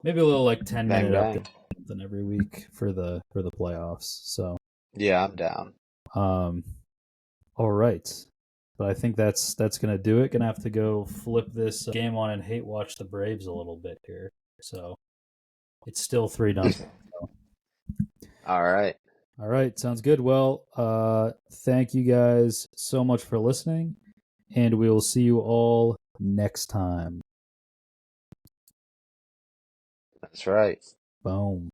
maybe a little like 10-minute Bang, update than every week for the playoffs. So Yeah, I'm down. All right. But I think that's gonna do it. Gonna have to go flip this game on and hate watch the Braves a little bit here. So it's still 3-0. So. All right. All right, sounds good. Well, thank you guys so much for listening, and we will see you all next time. That's right. Boom.